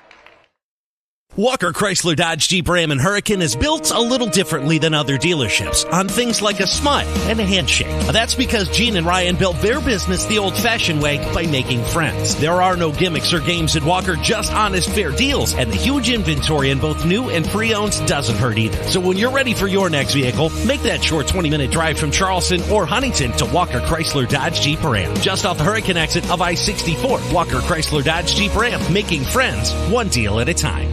Speaker 9: Walker Chrysler Dodge Jeep Ram and Hurricane is built a little differently than other dealerships on things like a smile and a handshake. That's because Gene and Ryan built their business the old-fashioned way by making friends. There are no gimmicks or games at Walker, just honest, fair deals, and the huge inventory in both new and pre-owns doesn't hurt either. So when you're ready for your next vehicle, make that short 20-minute drive from Charleston or Huntington to Walker Chrysler Dodge Jeep Ram. Just off the Hurricane exit of I-64, Walker Chrysler Dodge Jeep Ram, making friends one deal at a time.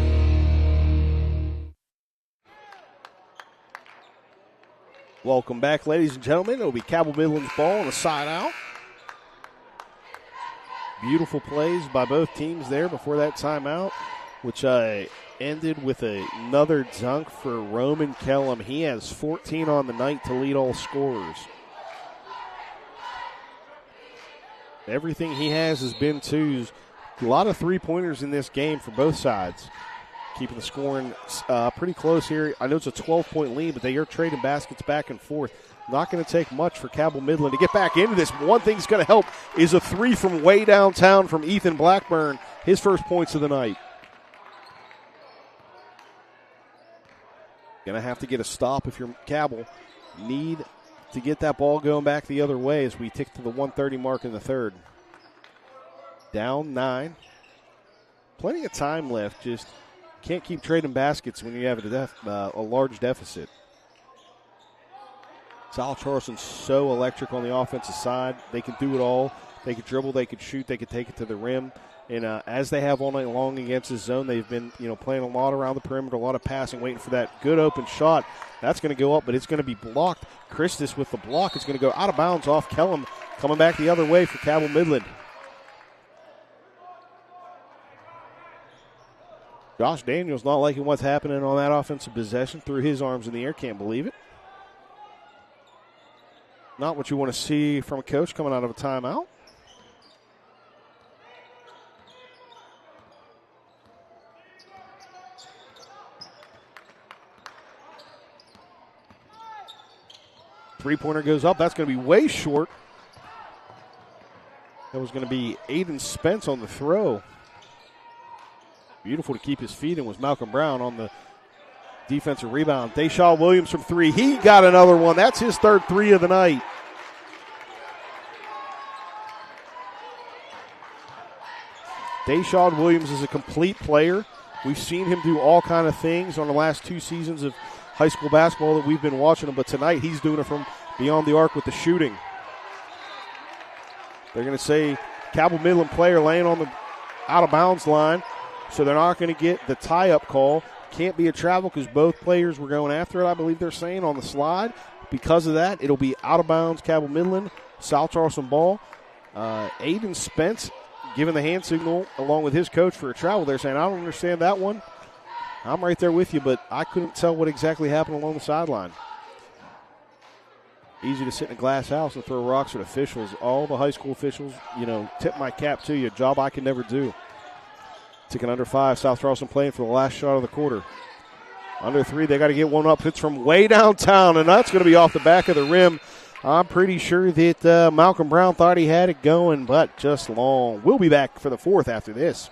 Speaker 2: Welcome back, ladies and gentlemen. It'll be Cabell Midland's ball on the side out. Beautiful plays by both teams there before that timeout, which ended with another dunk for Roman Kellum. He has 14 on the night to lead all scorers. Everything he has been twos. A lot of three-pointers in this game for both sides. Keeping the scoring pretty close here. I know it's a 12-point lead, but they are trading baskets back and forth. Not going to take much for Cabell Midland to get back into this. One thing that's going to help is a three from way downtown from Ethan Blackburn. His first points of the night. Going to have to get a stop if you're Cabell. Need to get that ball going back the other way as we tick to the 1:30 mark in the third. Down 9. Plenty of time left. Just can't keep trading baskets when you have a large deficit. South Charleston's so electric on the offensive side. They can do it all. They can dribble, they can shoot, they can take it to the rim. And as they have all night long against this zone, they've been playing a lot around the perimeter, a lot of passing, waiting for that good open shot. That's going to go up, but it's going to be blocked. Christus with the block. It's going to go out of bounds off Kellum. Coming back the other way for Cabell Midland. Josh Daniels not liking what's happening on that offensive possession. Threw his arms in the air. Can't believe it. Not what you want to see from a coach coming out of a timeout. Three-pointer goes up. That's going to be way short. That was going to be Aiden Spence on the throw. Beautiful to keep his feet in was Malcolm Brown on the defensive rebound. Deshaun Williams from three. He got another one. That's his third three of the night. Deshaun Williams is a complete player. We've seen him do all kind of things on the last 2 seasons of high school basketball that we've been watching him, but tonight he's doing it from beyond the arc with the shooting. They're going to say Cabell Midland player laying on the out-of-bounds line. So they're not going to get the tie-up call. Can't be a travel because both players were going after it, I believe they're saying, on the slide. Because of that, it'll be out of bounds, Cabell Midland, South Charleston ball. Aiden Spence giving the hand signal along with his coach for a travel. They're saying, I don't understand that one. I'm right there with you, but I couldn't tell what exactly happened along the sideline. Easy to sit in a glass house and throw rocks at officials. All the high school officials, tip my cap to you, a job I can never do. Ticking under 5, South Charleston playing for the last shot of the quarter. Under 3, they got to get one up. It's from way downtown, and that's going to be off the back of the rim. I'm pretty sure that Malcolm Brown thought he had it going, but just long. We'll be back for the fourth after this.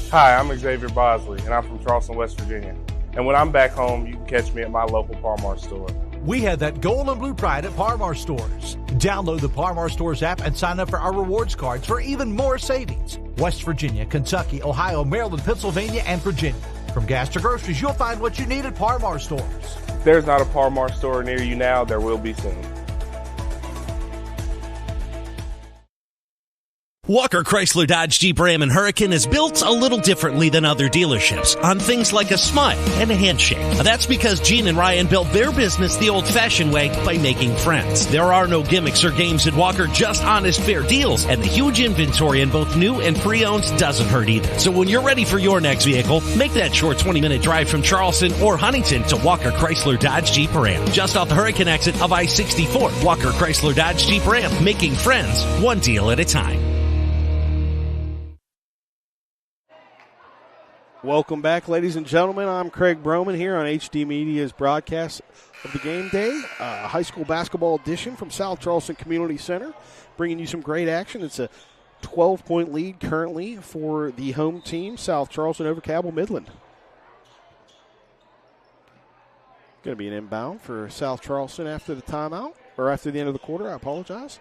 Speaker 7: Hi, I'm Xavier Bosley, and I'm from Charleston, West Virginia. And when I'm back home, you can catch me at my local Par-Mar store.
Speaker 8: We have that gold and blue pride at Par-Mar stores. Download the Par-Mar stores app and sign up for our rewards cards for even more savings. West Virginia, Kentucky, Ohio, Maryland, Pennsylvania, and Virginia. From gas to groceries, you'll find what you need at Par-Mar stores.
Speaker 7: If there's not a Par-Mar store near you now, there will be soon.
Speaker 9: Walker Chrysler Dodge Jeep Ram and Hurricane is built a little differently than other dealerships on things like a smile and a handshake. That's because Gene and Ryan built their business the old-fashioned way by making friends. There are no gimmicks or games at Walker, just honest, fair deals, and the huge inventory in both new and pre-owned doesn't hurt either. So when you're ready for your next vehicle, make that short 20-minute drive from Charleston or Huntington to Walker Chrysler Dodge Jeep Ram. Just off the Hurricane exit of I-64, Walker Chrysler Dodge Jeep Ram, making friends one deal at a time.
Speaker 2: Welcome back, ladies and gentlemen. I'm Craig Broman here on HD Media's broadcast of the Game Day high school basketball edition from South Charleston Community Center, bringing you some great action. It's a 12-point lead currently for the home team, South Charleston over Cabell Midland. Going to be an inbound for South Charleston after the timeout, or after the end of the quarter. I apologize.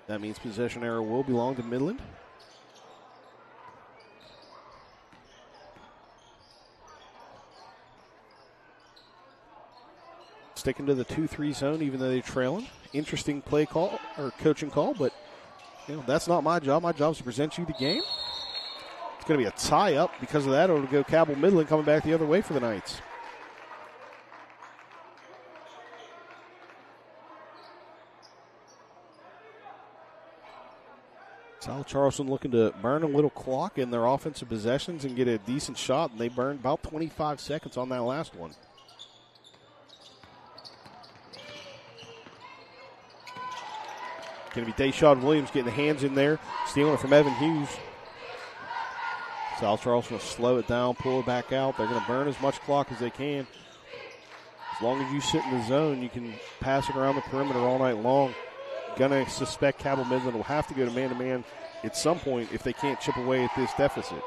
Speaker 2: That means possession error will belong to Midland. Sticking to the 2-3 zone, even though they're trailing. Interesting play call or coaching call, but that's not my job. My job is to present you the game. It's going to be a tie-up. Because of that, it'll go Cabell Midland coming back the other way for the Knights. South Charleston looking to burn a little clock in their offensive possessions and get a decent shot, and they burned about 25 seconds on that last one. Going to be Deshaun Williams getting the hands in there, stealing it from Evan Hughes. South Charleston will slow it down, pull it back out. They're going to burn as much clock as they can. As long as you sit in the zone, you can pass it around the perimeter all night long. Going to suspect Cabell Midland will have to go to man-to-man at some point if they can't chip away at this deficit.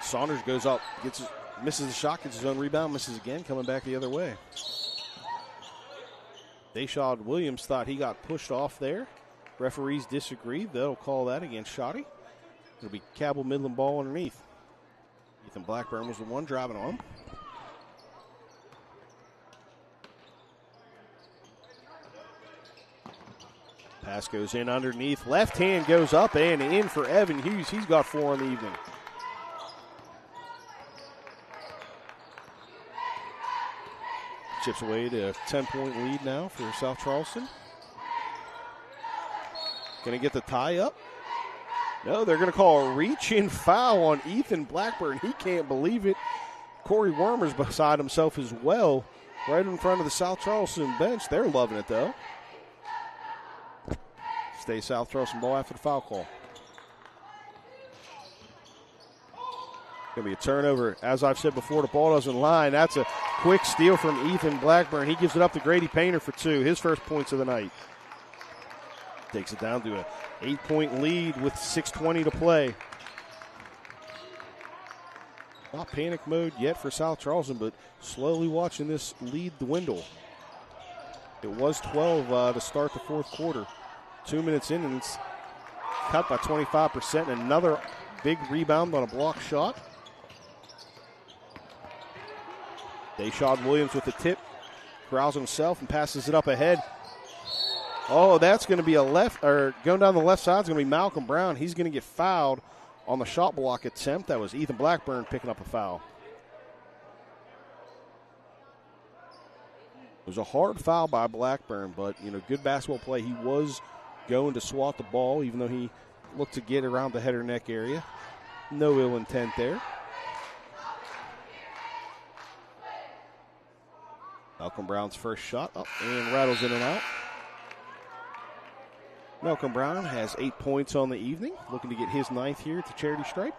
Speaker 2: Saunders goes up, misses the shot, gets his own rebound, misses again, coming back the other way. Deshaun Williams thought he got pushed off there. Referees disagree. They'll call that against Shoddy. It'll be Cabell Midland ball underneath. Ethan Blackburn was the one driving on him. Pass goes in underneath. Left hand goes up and in for Evan Hughes. He's got 4 on the evening. Chips away to a 10-point lead now for South Charleston. Going to get the tie up. No, they're going to call a reach-in foul on Ethan Blackburn. He can't believe it. Corey Wormer's beside himself as well, right in front of the South Charleston bench. They're loving it, though. Stay South Charleston ball after the foul call. Going to be a turnover. As I've said before, the ball doesn't line. That's a quick steal from Ethan Blackburn. He gives it up to Grady Painter for 2, his first points of the night. Takes it down to an 8-point lead with 6:20 to play. Not panic mode yet for South Charleston, but slowly watching this lead dwindle. It was 12 to start the fourth quarter. 2 minutes in, and it's cut by 25%. Another big rebound on a block shot. Deshaun Williams with the tip, corrals himself and passes it up ahead. Oh, that's going to be a left, or going down the left side is going to be Malcolm Brown. He's going to get fouled on the shot block attempt. That was Ethan Blackburn picking up a foul. It was a hard foul by Blackburn, but, good basketball play. He was going to swat the ball, even though he looked to get around the head or neck area. No ill intent there. Malcolm Brown's first shot up and rattles in and out. Malcolm Brown has 8 points on the evening, looking to get his 9th here at the charity stripe.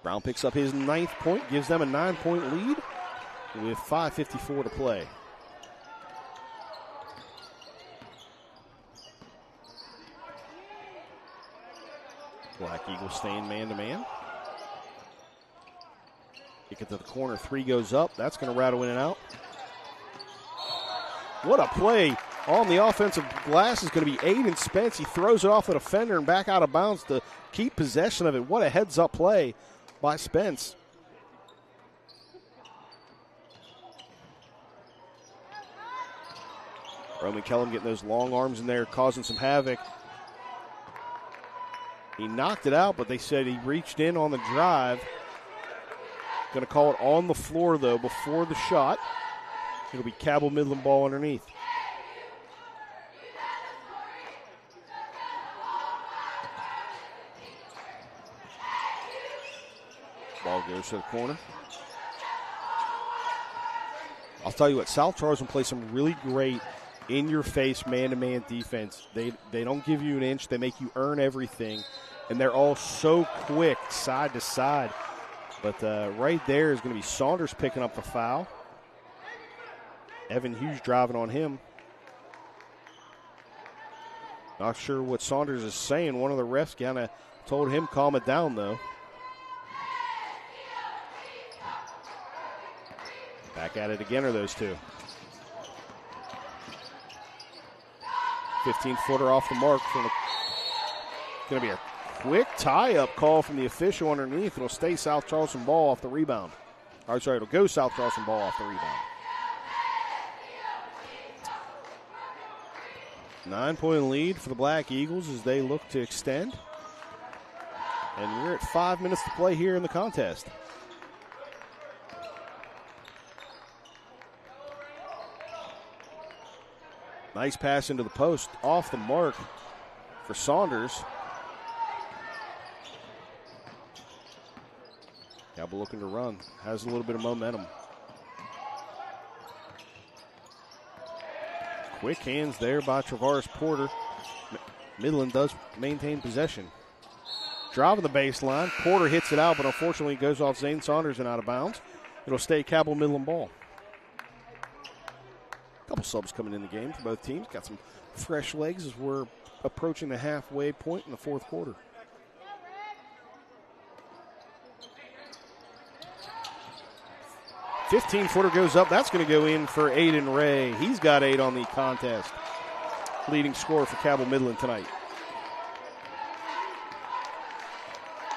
Speaker 2: Brown picks up his 9th point, gives them a 9-point lead with 5:54 to play. Black Eagles staying man-to-man. Kick it to the corner. 3 goes up. That's going to rattle in and out. What a play On the offensive glass is going to be Aiden Spence. He throws it off the defender and back out of bounds to keep possession of it. What a heads-up play by Spence. Roman Kellum getting those long arms in there, causing some havoc. He knocked it out, but they said he reached in on the drive. Going to call it on the floor, though, before the shot. It'll be Cabell Midland ball underneath. Ball goes to the corner. I'll tell you what, South Charleston plays some really great in-your-face man-to-man defense. They don't give you an inch. They make you earn everything, and they're all so quick side to side. But right there is going to be Saunders picking up the foul. Evan Hughes driving on him. Not sure what Saunders is saying. One of the refs kind of told him calm it down, though. Back at it again are those two. 15-footer off the mark. Going to be a quick tie-up call from the official underneath. It'll stay South Charleston ball off the rebound. It'll go South Charleston ball off the rebound. 9-point lead for the Black Eagles as they look to extend. And we're at 5 minutes to play here in the contest. Nice pass into the post, off the mark for Saunders. Cabell looking to run, has a little bit of momentum. Quick hands there by Travaris Porter. Midland does maintain possession. Driving the baseline, Porter hits it out, but unfortunately goes off Zane Saunders and out of bounds. It'll stay Cabell Midland ball. Couple subs coming in the game for both teams. Got some fresh legs as we're approaching the halfway point in the fourth quarter. $15-footer goes up. That's going to go in for Aiden Ray. He's got 8 on the contest. Leading scorer for Cabell Midland tonight.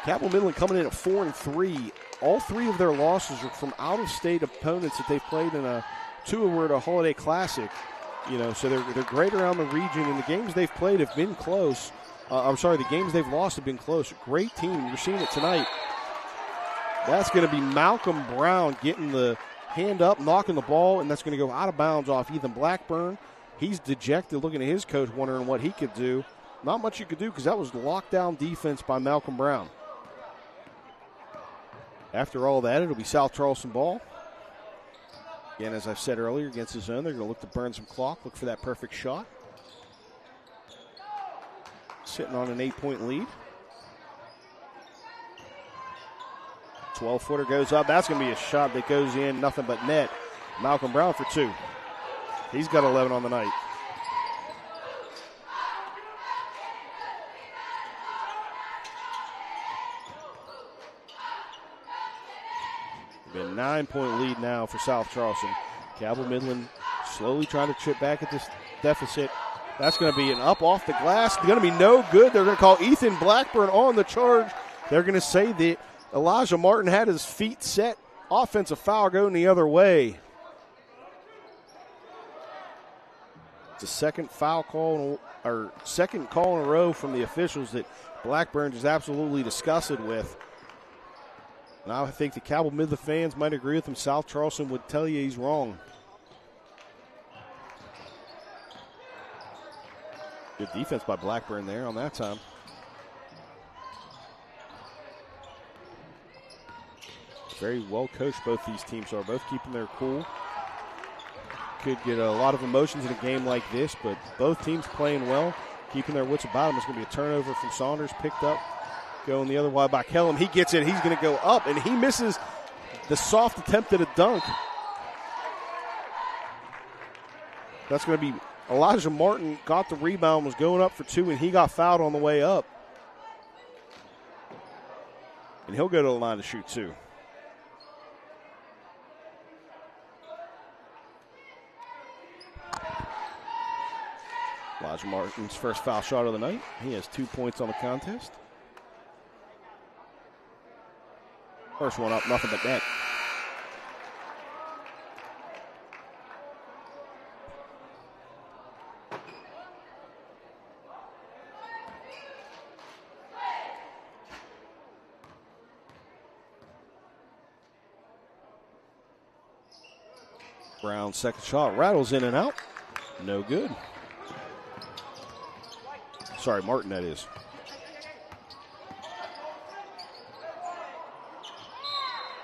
Speaker 2: Cabell Midland coming in at 4-3. All 3 of their losses are from out-of-state opponents that they've played in a 2 were at a Holiday Classic, so they're great around the region, and the games they've played have been close. The games they've lost have been close. Great team. You're seeing it tonight. That's going to be Malcolm Brown getting the hand up, knocking the ball, and that's going to go out of bounds off Ethan Blackburn. He's dejected, looking at his coach, wondering what he could do. Not much you could do because that was lockdown defense by Malcolm Brown. After all that, it'll be South Charleston ball. Again, as I've said earlier, against the zone, they're going to look to burn some clock, look for that perfect shot. Sitting on an 8-point lead. 12-footer goes up. That's going to be a shot that goes in, nothing but net. Malcolm Brown for 2. He's got 11 on the night. A 9-point lead now for South Charleston. Cabell Midland slowly trying to chip back at this deficit. That's going to be an up off the glass. Going to be no good. They're going to call Ethan Blackburn on the charge. They're going to say that Elijah Martin had his feet set. Offensive foul going the other way. It's a second call in a row from the officials that Blackburn is absolutely disgusted with. Now I think the Cabell Midland fans might agree with him. South Charleston would tell you he's wrong. Good defense by Blackburn there on that time. Very well coached, both these teams are. Both keeping their cool. Could get a lot of emotions in a game like this, but both teams playing well, keeping their wits about them. It's going to be a turnover from Saunders, picked up. Going the other way by Kellum. He gets it. He's going to go up, and he misses the soft attempt at a dunk. That's going to be Elijah Martin got the rebound, was going up for 2, and he got fouled on the way up. And he'll go to the line to shoot 2. Elijah Martin's first foul shot of the night. He has 2 points on the contest. First one up, nothing but net. Brown's second shot rattles in and out. No good. Sorry, Martin, that is.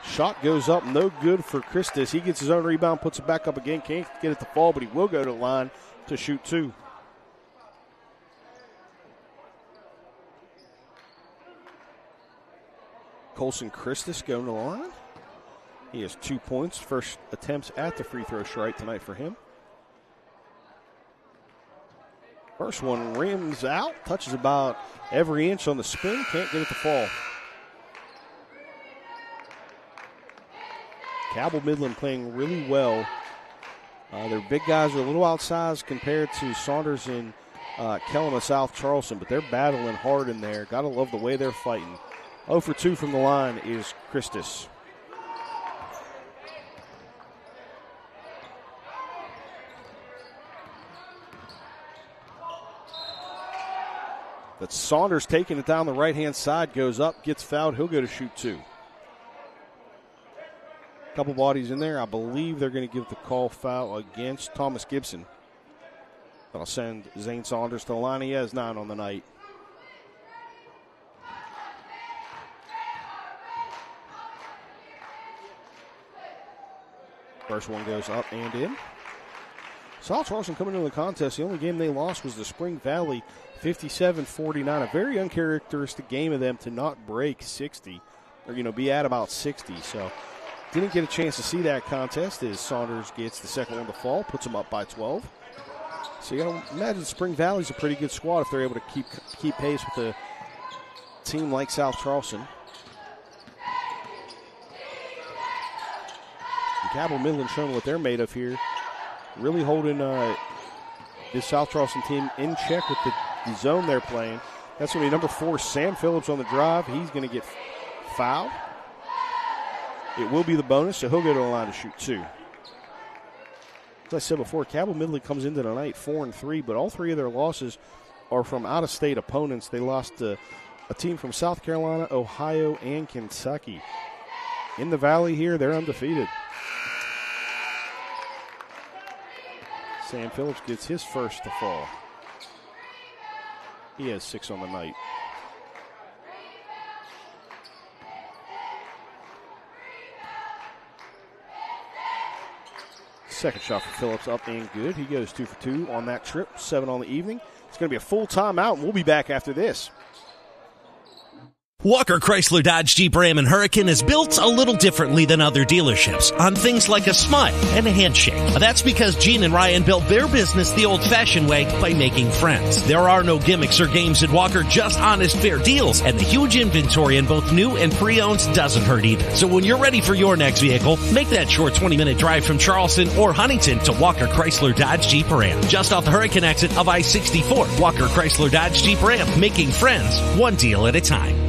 Speaker 2: Shot goes up, no good for Christus. He gets his own rebound, puts it back up again. Can't get it to fall, but he will go to the line to shoot 2. Colson Christus going to the line. He has 2 points. First attempts at the free throw strike tonight for him. First one rims out, touches about every inch on the spin, can't get it to fall. Cabell Midland playing really well. Their big guys are a little outsized compared to Saunders and Kellam, South Charleston, but they're battling hard in there. Gotta love the way they're fighting. 0 for 2 from the line is Christus. But Saunders taking it down the right-hand side, goes up, gets fouled. He'll go to shoot 2. Couple bodies in there. I believe they're going to give the call foul against Thomas Gibson. I'll send Zane Saunders to the line. He has 9 on the night. First one goes up and in. South Charleston coming into the contest, the only game they lost was the Spring Valley 57-49. A very uncharacteristic game of them to not break 60 or, be at about 60. So didn't get a chance to see that contest as Saunders gets the second one to fall, puts them up by 12. So you got to imagine Spring Valley's a pretty good squad if they're able to keep pace with a team like South Charleston. And Cabell Midland showing what they're made of here. Really holding this South Charleston team in check with the zone they're playing. That's going to be number 4, Sam Phillips on the drive. He's going to get fouled. It will be the bonus, so he'll go to the line to shoot 2. As I said before, Cabell Midland comes into the night 4-3, but all 3 of their losses are from out-of-state opponents. They lost to a team from South Carolina, Ohio, and Kentucky. In the Valley here, they're undefeated. Sam Phillips gets his first to fall. He has 6 on the night. Second shot for Phillips up and good. He goes 2 for 2 on that trip, 7 on the evening. It's going to be a full timeout, and we'll be back after this.
Speaker 9: Walker Chrysler Dodge Jeep Ram and Hurricane is built a little differently than other dealerships on things like a smile and a handshake. That's because Gene and Ryan built their business the old-fashioned way by making friends. There are no gimmicks or games at Walker, just honest, fair deals, and the huge inventory in both new and pre-owns doesn't hurt either. So when you're ready for your next vehicle, make that short 20-minute drive from Charleston or Huntington to Walker Chrysler Dodge Jeep Ram. Just off the Hurricane exit of I-64, Walker Chrysler Dodge Jeep Ram, making friends one deal at a time.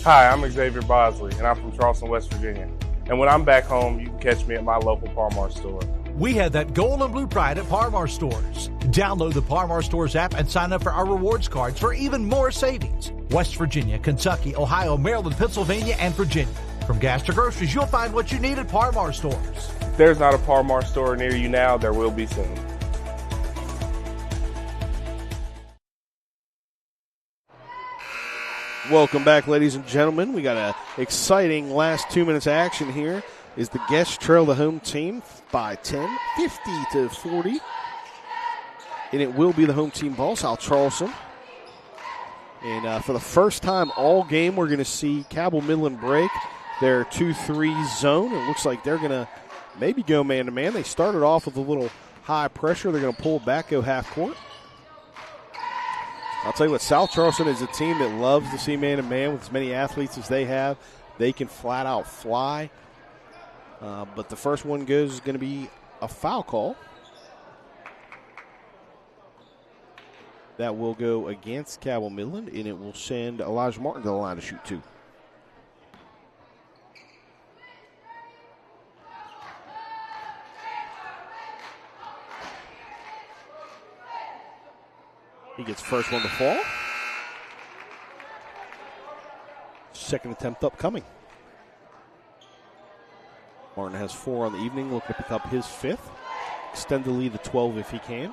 Speaker 7: Hi, I'm Xavier Bosley, and I'm from Charleston, West Virginia. And when I'm back home, you can catch me at my local Par-Mar store.
Speaker 8: We have that gold and blue pride at Par-Mar stores. Download the Par-Mar stores app and sign up for our rewards cards for even more savings. West Virginia, Kentucky, Ohio, Maryland, Pennsylvania, and Virginia. From gas to groceries, you'll find what you need at Par-Mar stores.
Speaker 7: If there's not a Par-Mar store near you now, there will be soon.
Speaker 2: Welcome back, ladies and gentlemen. We got an exciting last 2 minutes action here. Is the guests trail the home team by 10, 50-40. And it will be the home team ball, South Charleston. And for the first time all game, we're going to see Cabell Midland break their 2-3 zone. It looks like they're going to maybe go man-to-man. They started off with a little high pressure. They're going to pull back, go half court. I'll tell you what, South Charleston is a team that loves to see man-to-man with as many athletes as they have. They can flat out fly. But the first one is going to be a foul call. That will go against Cabell Midland, and it will send Elijah Martin to the line to shoot 2. He gets first one to fall. Second attempt upcoming. Martin has 4 on the evening, looking to pick up his 5th. Extend the lead to 12 if he can.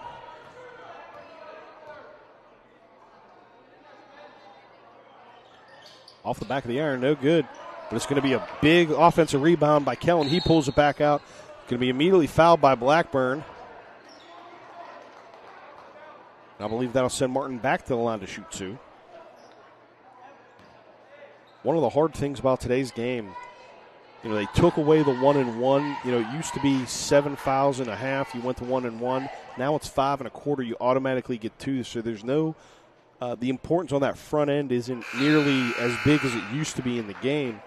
Speaker 2: Off the back of the iron, no good. But it's going to be a big offensive rebound by Kellen. He pulls it back out. Going to be immediately fouled by Blackburn. I believe that'll send Martin back to the line to shoot 2. One of the hard things about today's game, they took away the 1-and-1. It used to be 7 fouls and a half. You went to 1-and-1. Now it's 5 1/4. You automatically get 2. So there's no the importance on that front end isn't nearly as big as it used to be in the game.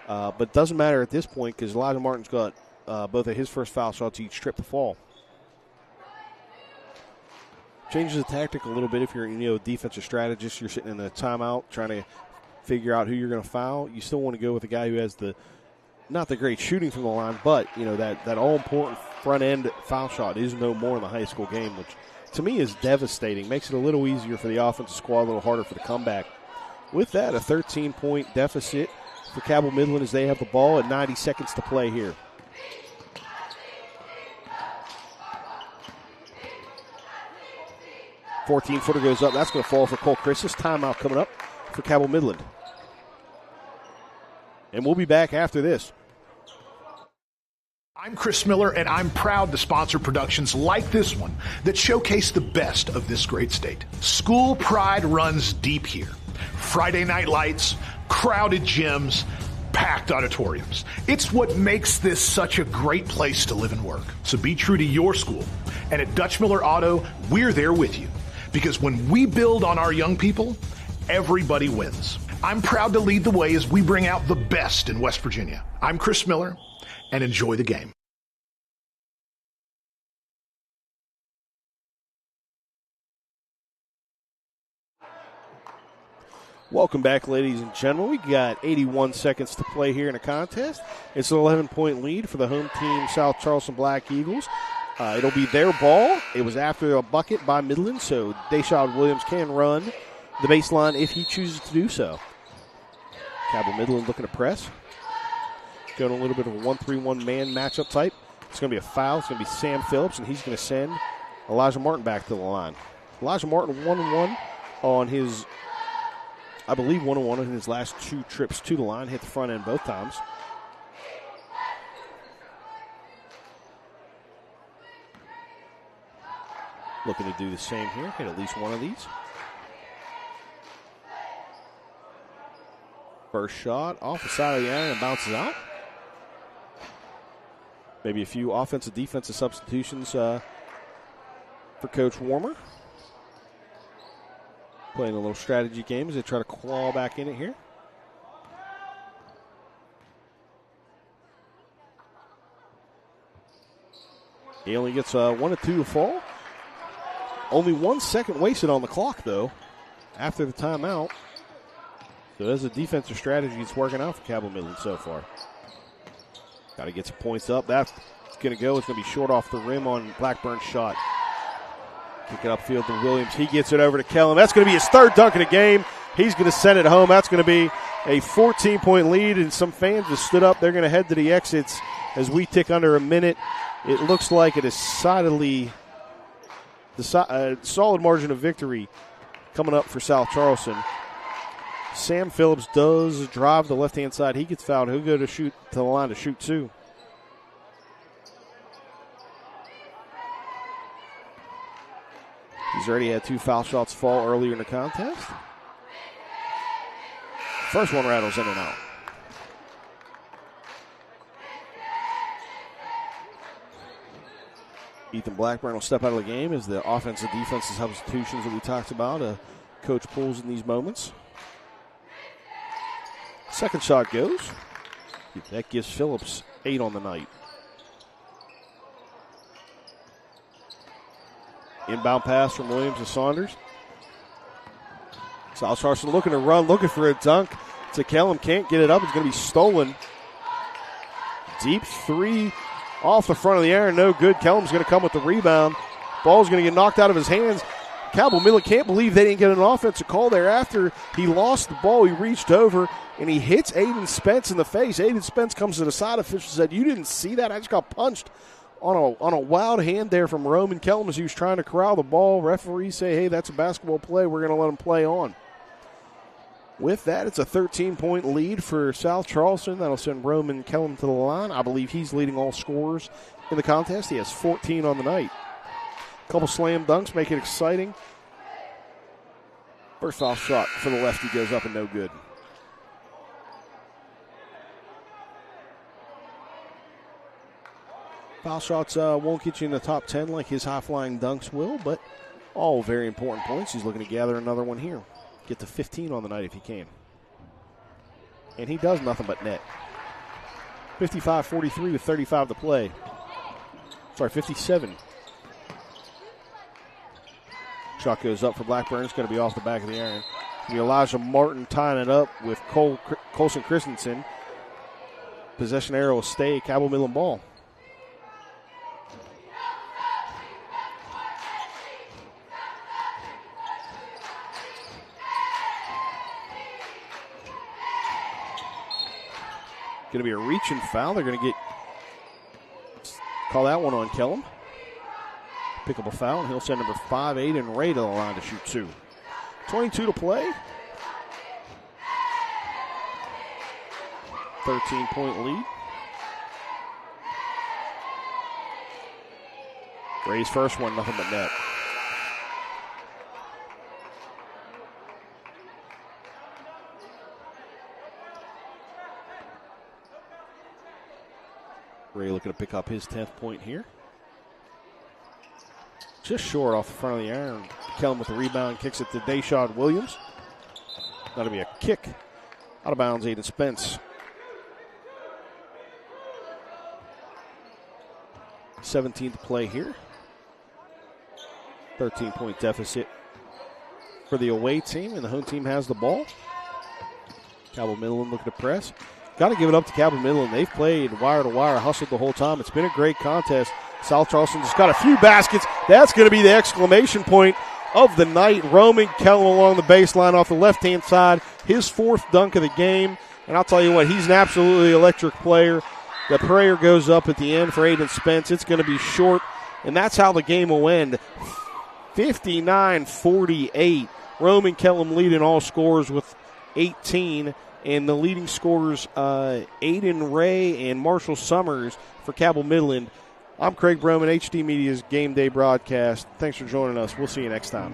Speaker 2: But it doesn't matter at this point because Elijah Martin's got both of his first foul shots each trip to fall. Changes the tactic a little bit if you're a defensive strategist. You're sitting in the timeout trying to figure out who you're going to foul. You still want to go with a guy who has not the great shooting from the line, but that all-important front-end foul shot is no more in the high school game, which to me is devastating. Makes it a little easier for the offensive squad, a little harder for the comeback. With that, a 13-point deficit for Cabell Midland as they have the ball at 90 seconds to play here. $14-footer goes up. That's going to fall for Cole Christus. Timeout coming up for Cabell Midland. And we'll be back after this.
Speaker 5: I'm Chris Miller, and I'm proud to sponsor productions like this one that showcase the best of this great state. School pride runs deep here. Friday night lights, crowded gyms, packed auditoriums. It's what makes this such a great place to live and work. So be true to your school. And at Dutch Miller Auto, we're there with you. Because when we build on our young people, everybody wins. I'm proud to lead the way as we bring out the best in West Virginia. I'm Chris Miller, and enjoy the game.
Speaker 2: Welcome back, ladies and gentlemen. We got 81 seconds to play here in a contest. It's an 11-point lead for the home team, South Charleston Black Eagles. It'll be their ball. It was after a bucket by Midland, so Deshaun Williams can run the baseline if he chooses to do so. Cabell Midland looking to press. Going a little bit of a 1-3-1 man matchup type. It's going to be a foul. It's going to be Sam Phillips, and he's going to send Elijah Martin back to the line. Elijah Martin 1-1 on his, I believe 1-1 on his last 2 trips to the line. Hit the front end both times. Looking to do the same here. Hit at least one of these. First shot off the side of the iron and bounces out. Maybe a few offensive, defensive substitutions for Coach Warmer. Playing a little strategy game as they try to claw back in it here. He only gets 1 or 2 to fall. Only 1 second wasted on the clock, though, after the timeout. So as a defensive strategy, it's working out for Cabell Midland so far. Got to get some points up. That's going to go. It's going to be short off the rim on Blackburn's shot. Kick it upfield to Williams. He gets it over to Kellen. That's going to be his 3rd dunk of the game. He's going to send it home. That's going to be a 14-point lead, and some fans have stood up. They're going to head to the exits as we tick under a minute. It looks like it is solid margin of victory coming up for South Charleston. Sam Phillips does drive the left-hand side. He gets fouled. He'll go to the line to shoot 2. He's already had 2 foul shots fall earlier in the contest. First one rattles in and out. Ethan Blackburn will step out of the game as the offensive defensive substitutions that we talked about. Coach pulls in these moments. Second shot goes. That gives Phillips 8 on the night. Inbound pass from Williams to Saunders. South Charleston looking to run, looking for a dunk. To Kellum, can't get it up. It's going to be stolen. Deep three off the front of the iron, no good. Kellum's going to come with the rebound. Ball's going to get knocked out of his hands. Cabell Midland can't believe they didn't get an offensive call there. After he lost the ball, he reached over and he hits Aiden Spence in the face. Aiden Spence comes to the side. Official said, "You didn't see that? I just got punched." On a wild hand there from Roman Kellum as he was trying to corral the ball. Referees say, "Hey, that's a basketball play. We're going to let him play on." With that, it's a 13-point lead for South Charleston. That'll send Roman Kellum to the line. I believe he's leading all scorers in the contest. He has 14 on the night. A couple slam dunks make it exciting. First off shot for the lefty goes up and no good. Foul shots won't get you in the top 10 like his high-flying dunks will, but all very important points. He's looking to gather another one here. Get to 15 on the night if he can. And he does nothing but net. 55-43 with 35 to play. Sorry, 57. Shot goes up for Blackburn. It's going to be off the back of the iron. Elijah Martin tying it up with Colson Christensen. Possession arrow will stay. Cabell Midland ball. Going to be a reaching foul. They're going to call that one on Kellum. Pick up a foul, and he'll send number 5, Aiden Ray, to the line to shoot 2. 22 to play. 13-point lead. Ray's first one, nothing but net. Ray looking to pick up his 10th point here. Just short off the front of the iron. Kellum with the rebound, kicks it to Deshaun Williams. That'll be a kick. Out of bounds, Aiden Spence. 17 to play here. 13-point deficit for the away team, and the home team has the ball. Cabell Midland looking to press. Got to give it up to Cabell Midland. They've played wire to wire, hustled the whole time. It's been a great contest. South Charleston just got a few baskets. That's going to be the exclamation point of the night. Roman Kellum along the baseline off the left-hand side. His 4th dunk of the game. And I'll tell you what, he's an absolutely electric player. The prayer goes up at the end for Aiden Spence. It's going to be short, and that's how the game will end. 59-48. Roman Kellum leading all scorers with 18. And the leading scorers, Aiden Ray and Marshall Summers for Cabell Midland. I'm Craig Broman, HD Media's Game Day broadcast. Thanks for joining us. We'll see you next time.